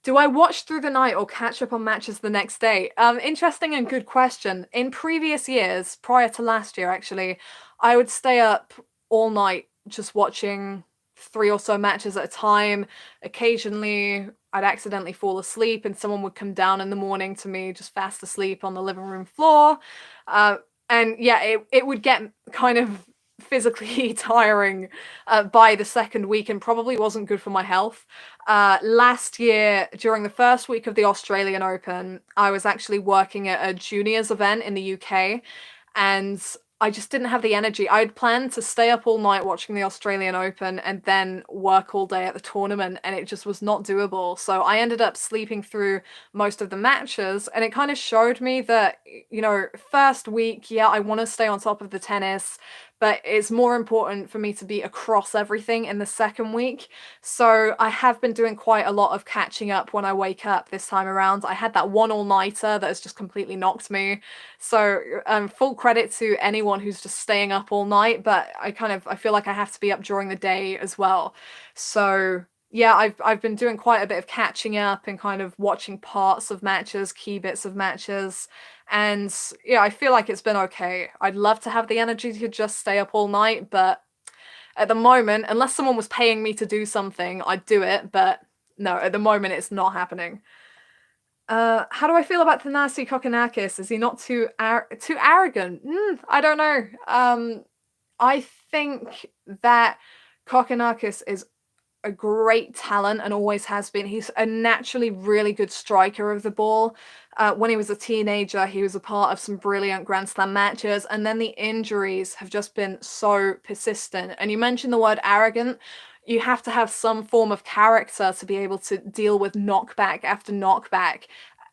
Do I watch through the night or catch up on matches the next day? Interesting and good question. In previous years, prior to last year actually, I would stay up all night just watching 3 or so matches at a time. Occasionally, I'd accidentally fall asleep and someone would come down in the morning to me just fast asleep on the living room floor. And yeah, it would get kind of physically tiring by the second week and probably wasn't good for my health. Last year, during the first week of the Australian Open, I was actually working at a juniors event in the UK, and I just didn't have the energy. I'd planned to stay up all night watching the Australian Open and then work all day at the tournament, and it just was not doable. So I ended up sleeping through most of the matches, and it kind of showed me that, first week, yeah, I want to stay on top of the tennis, but it's more important for me to be across everything in the second week. So I have been doing quite a lot of catching up when I wake up this time around. I had that one all-nighter that has just completely knocked me. So full credit to anyone who's just staying up all night, but I feel like I have to be up during the day as well. So yeah, I've been doing quite a bit of catching up and kind of watching parts of matches, key bits of matches. And yeah, I feel like it's been okay. I'd love to have the energy to just stay up all night, but at the moment, unless someone was paying me to do something, I'd do it. But no, at the moment, it's not happening. How do I feel about Thanasi Kokkinakis? Is he not too arrogant? I don't know. I think that Kokkinakis is a great talent and always has been. He's a naturally really good striker of the ball. When he was a teenager, he was a part of some brilliant Grand Slam matches, and then the injuries have just been so persistent. And you mentioned the word arrogant. You have to have some form of character to be able to deal with knockback after knockback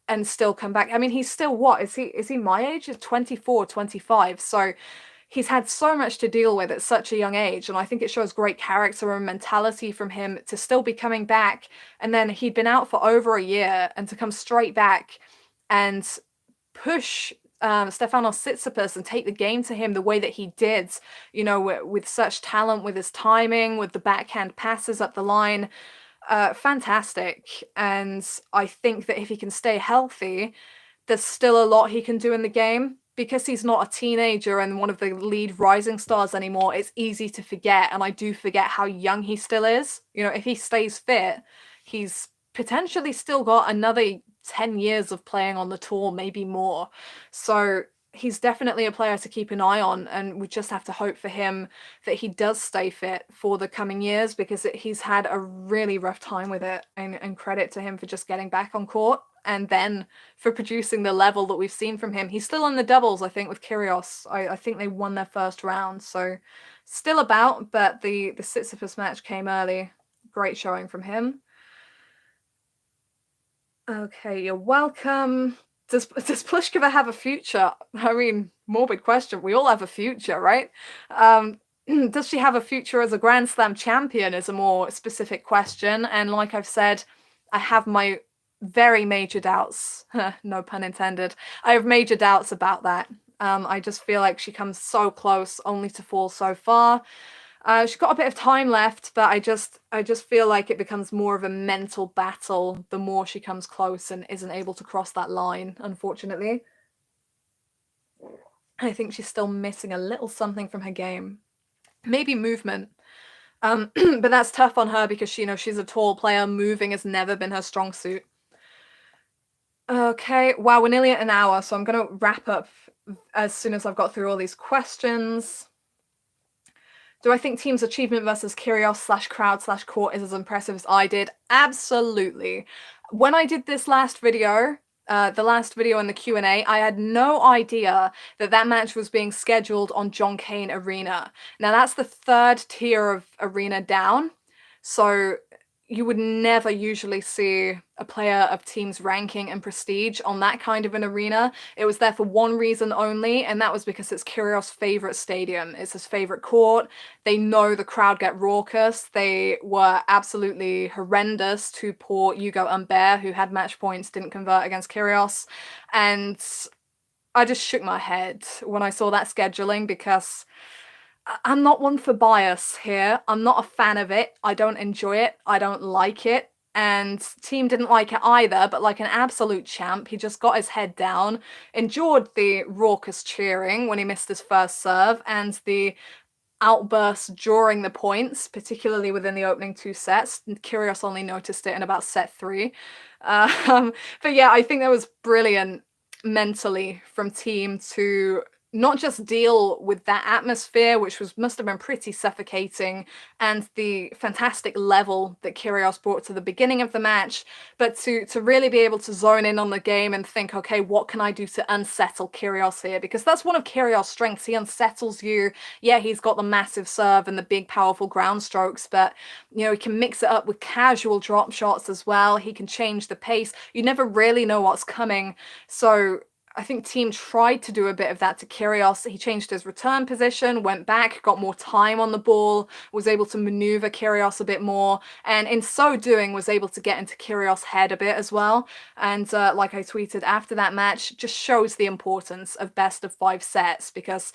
and still come back. I mean, he's still what? Is he my age? He's 24, 25. So he's had so much to deal with at such a young age, and I think it shows great character and mentality from him to still be coming back. And then he'd been out for over a year, and to come straight back and push Stefanos Tsitsipas and take the game to him the way that he did, with such talent, with his timing, with the backhand passes up the line. Fantastic. And I think that if he can stay healthy, there's still a lot he can do in the game. Because he's not a teenager and one of the lead rising stars anymore, it's easy to forget, and I do forget how young he still is. If he stays fit, he's potentially still got another 10 years of playing on the tour, maybe more. So he's definitely a player to keep an eye on, and we just have to hope for him that he does stay fit for the coming years, because he's had a really rough time with it, and credit to him for just getting back on court and then for producing the level that we've seen from him. He's still in the doubles, I think, with Kyrgios. I think they won their first round, so still about, but the Tsitsipas match came early. Great showing from him. Okay, you're welcome. Does Pliskova have a future? I mean, morbid question. We all have a future, right? does she have a future as a Grand Slam champion is a more specific question. And like I've said, I have my very major doubts, no pun intended. I have major doubts about that. I just feel like she comes so close only to fall so far. She's got a bit of time left, but I just feel like it becomes more of a mental battle the more she comes close and isn't able to cross that line, unfortunately. I think she's still missing a little something from her game. Maybe movement. But that's tough on her because she's a tall player. Moving has never been her strong suit. Okay, wow, we're nearly at an hour, so I'm going to wrap up as soon as I've got through all these questions. Do I think team's achievement versus Kyrgios/crowd/court is as impressive as I did? Absolutely. When I did this last video, the last video in the Q&A, I had no idea that match was being scheduled on John Cain Arena. Now that's the third tier of arena down, so you would never usually see a player of team's ranking and prestige on that kind of an arena. It was there for one reason only, and that was because it's Kyrgios' favorite stadium. It's his favorite court. They know the crowd get raucous. They were absolutely horrendous to poor Hugo Humbert, who had match points, didn't convert against Kyrgios. And I just shook my head when I saw that scheduling because I'm not one for bias here. I'm not a fan of it. I don't enjoy it. I don't like it. And team didn't like it either, but like an absolute champ, he just got his head down, endured the raucous cheering when he missed his first serve and the outbursts during the points, particularly within the opening two sets. Kyrgios only noticed it in about set 3. But yeah, I think that was brilliant mentally from team to not just deal with that atmosphere, which must have been pretty suffocating, and the fantastic level that Kyrgios brought to the beginning of the match, but to really be able to zone in on the game and think, okay, what can I do to unsettle Kyrgios here? Because that's one of Kyrgios' strengths. He unsettles you. Yeah, he's got the massive serve and the big, powerful ground strokes, but he can mix it up with casual drop shots as well. He can change the pace. You never really know what's coming. So I think team tried to do a bit of that to Kyrgios. He changed his return position, went back, got more time on the ball, was able to maneuver Kyrgios a bit more, and in so doing was able to get into Kyrgios' head a bit as well. And like I tweeted after that match, just shows the importance of best of 5 sets, because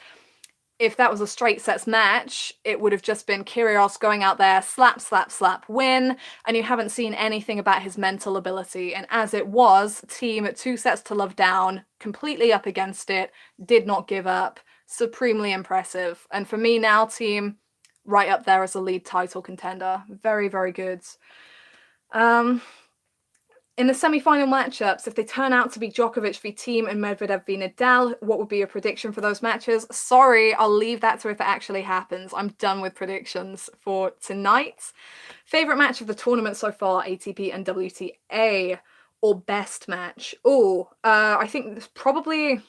if that was a straight sets match, it would have just been Kyrgios going out there, slap, slap, slap, win, and you haven't seen anything about his mental ability. And as it was, team at 2 sets to love down, completely up against it, did not give up, supremely impressive. And for me now, team, right up there as a lead title contender. Very, very good. In the semi-final matchups, if they turn out to be Djokovic v Team and Medvedev v Nadal, what would be your prediction for those matches? Sorry, I'll leave that to if it actually happens. I'm done with predictions for tonight. Favorite match of the tournament so far, ATP and WTA, or best match? I think this probably...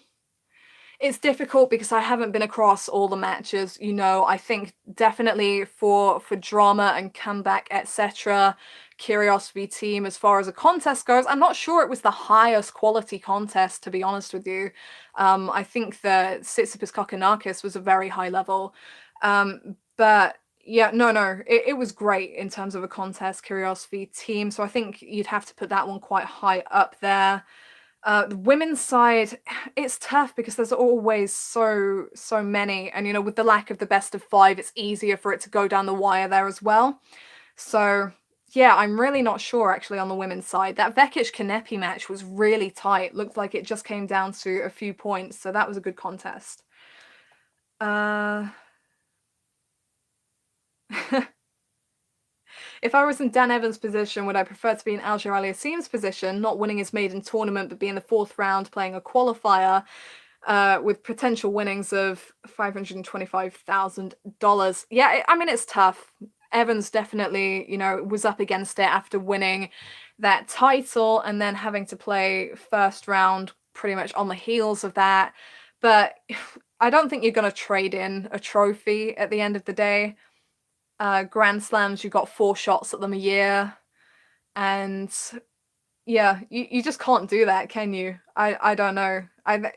It's difficult because I haven't been across all the matches, I think definitely for drama and comeback, etc., Kyrgios v Team as far as a contest goes. I'm not sure it was the highest quality contest, to be honest with you. I think the Tsitsipas Kokkinakis was a very high level. But yeah, no, it was great in terms of a contest, Kyrgios v Team. So I think you'd have to put that one quite high up there. The women's side, it's tough because there's always so many, and with the lack of the best of 5, it's easier for it to go down the wire there as well. So yeah, I'm really not sure actually on the women's side. That Vekic-Kanepi match was really tight. Looked like it just came down to a few points, so that was a good contest. If I was in Dan Evans' position, would I prefer to be in auger-aliassime's position, not winning his maiden tournament, but be in the 4th round playing a qualifier with potential winnings of $525,000? Yeah, I mean, it's tough. Evans definitely, was up against it after winning that title and then having to play 1st round pretty much on the heels of that. But I don't think you're going to trade in a trophy at the end of the day. Grand Slams, you got 4 shots at them a year, and yeah, you just can't do that, can you? I don't know.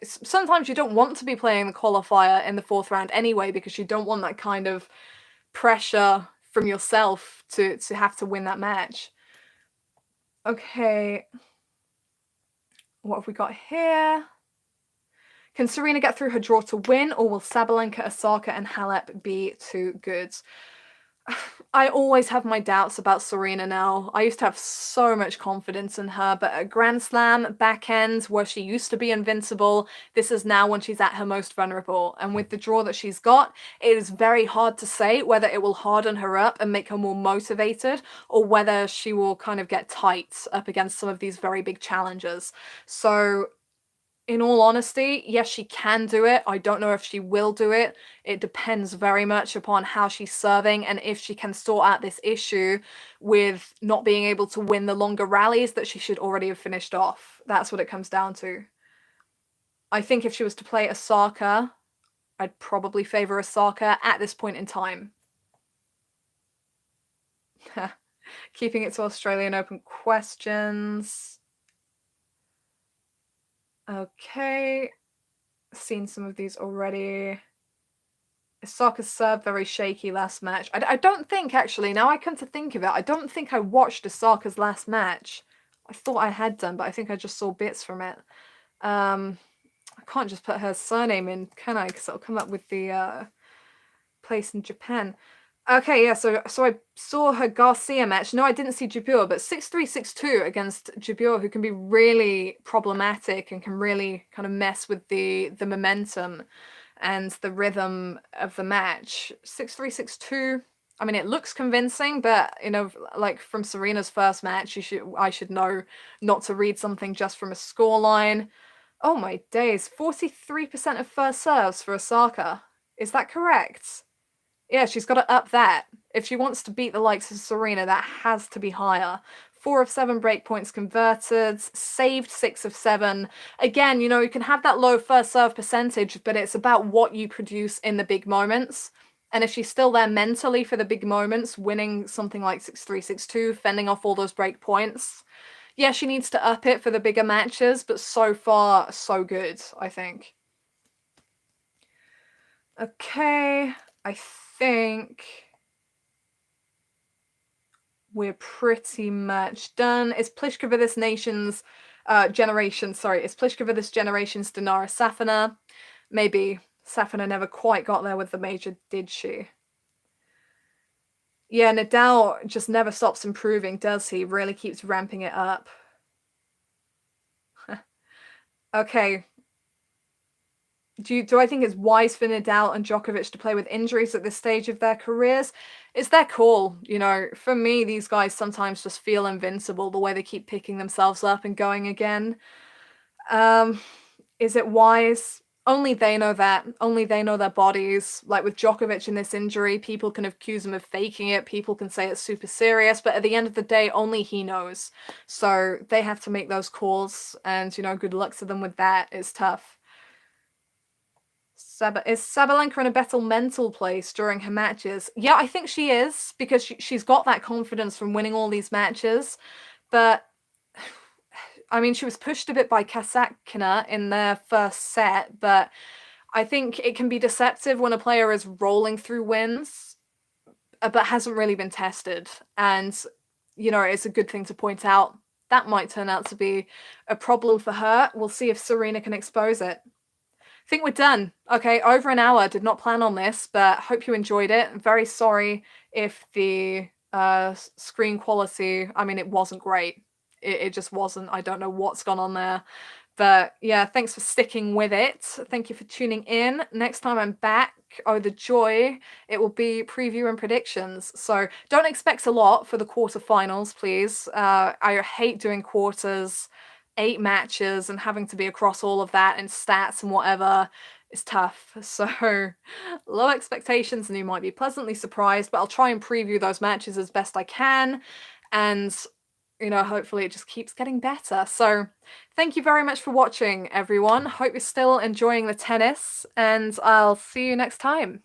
Sometimes you don't want to be playing the qualifier in the 4th round anyway, because you don't want that kind of pressure from yourself to have to win that match. Okay, what have we got here? Can Serena get through her draw to win, or will Sabalenka, Osaka, and Halep be too good? I always have my doubts about Serena now. I used to have so much confidence in her, but at Grand Slam, back end, where she used to be invincible, this is now when she's at her most vulnerable. And with the draw that she's got, it is very hard to say whether it will harden her up and make her more motivated, or whether she will kind of get tight up against some of these very big challengers. So in all honesty, yes, she can do it. I don't know if she will do it. It depends very much upon how she's serving and if she can sort out this issue with not being able to win the longer rallies that she should already have finished off. That's what it comes down to. I think if she was to play Osaka, I'd probably favor Osaka at this point in time. Keeping it to Australian Open questions. Okay, seen some of these already. Osaka's serve very shaky last match. I don't think, actually, now I come to think of it, I don't think I watched Osaka's last match. I thought I had done, but I think I just saw bits from it. I can't just put her surname in, can I? Because it'll come up with the place in Japan. Okay, yeah, so I saw her Garcia match. No, I didn't see Jabeur, but 6-3, 6-2 against Jabeur, who can be really problematic and can really kind of mess with the momentum and the rhythm of the match. 6-3, 6-2. I mean, it looks convincing, but, you know, like from Serena's first match, I should know not to read something just from a scoreline. Oh my days, 43% of first serves for Osaka. Is that correct? Yeah, she's got to up that. If she wants to beat the likes of Serena, that has to be higher. 4 of 7 breakpoints converted, saved 6 of 7. Again, you know, you can have that low first serve percentage, but it's about what you produce in the big moments. And if she's still there mentally for the big moments, winning something like 6-3, 6-2, fending off all those breakpoints, yeah, she needs to up it for the bigger matches, but so far, so good, I think. Okay, I think we're pretty much done. Is Pliskova this nation's generation? Sorry, is Pliskova this generation's Dinara Safina? Maybe. Safina never quite got there with the major, did she? Yeah, Nadal just never stops improving, does he? Really keeps ramping it up. Okay. Do I think it's wise for Nadal and Djokovic to play with injuries at this stage of their careers? It's their call, you know. For me, these guys sometimes just feel invincible the way they keep picking themselves up and going again. Is it wise? Only they know that. Only they know their bodies. Like with Djokovic in this injury, people can accuse him of faking it. People can say it's super serious. But at the end of the day, only he knows. So they have to make those calls. And, you know, good luck to them with that. It's tough. Is Sabalenka in a better mental place during her matches? Yeah, I think she is, because she's got that confidence from winning all these matches. But, I mean, she was pushed a bit by Kasatkina in their first set, but I think it can be deceptive when a player is rolling through wins, but hasn't really been tested. And, you know, it's a good thing to point out. That might turn out to be a problem for her. We'll see if Serena can expose it. I think we're done. Okay, over an hour. Did not plan on this, but hope you enjoyed it. Very sorry if the screen quality, I mean, it wasn't great. It just wasn't. I don't know what's gone on there. But yeah, thanks for sticking with it. Thank you for tuning in. Next time I'm back, oh, the joy, it will be preview and predictions. So don't expect a lot for the quarterfinals, please. I hate doing quarters. 8 matches and having to be across all of that and stats and whatever is tough. So low expectations and you might be pleasantly surprised, but I'll try and preview those matches as best I can. And, you know, hopefully it just keeps getting better. So thank you very much for watching, everyone. Hope you're still enjoying the tennis, and I'll see you next time.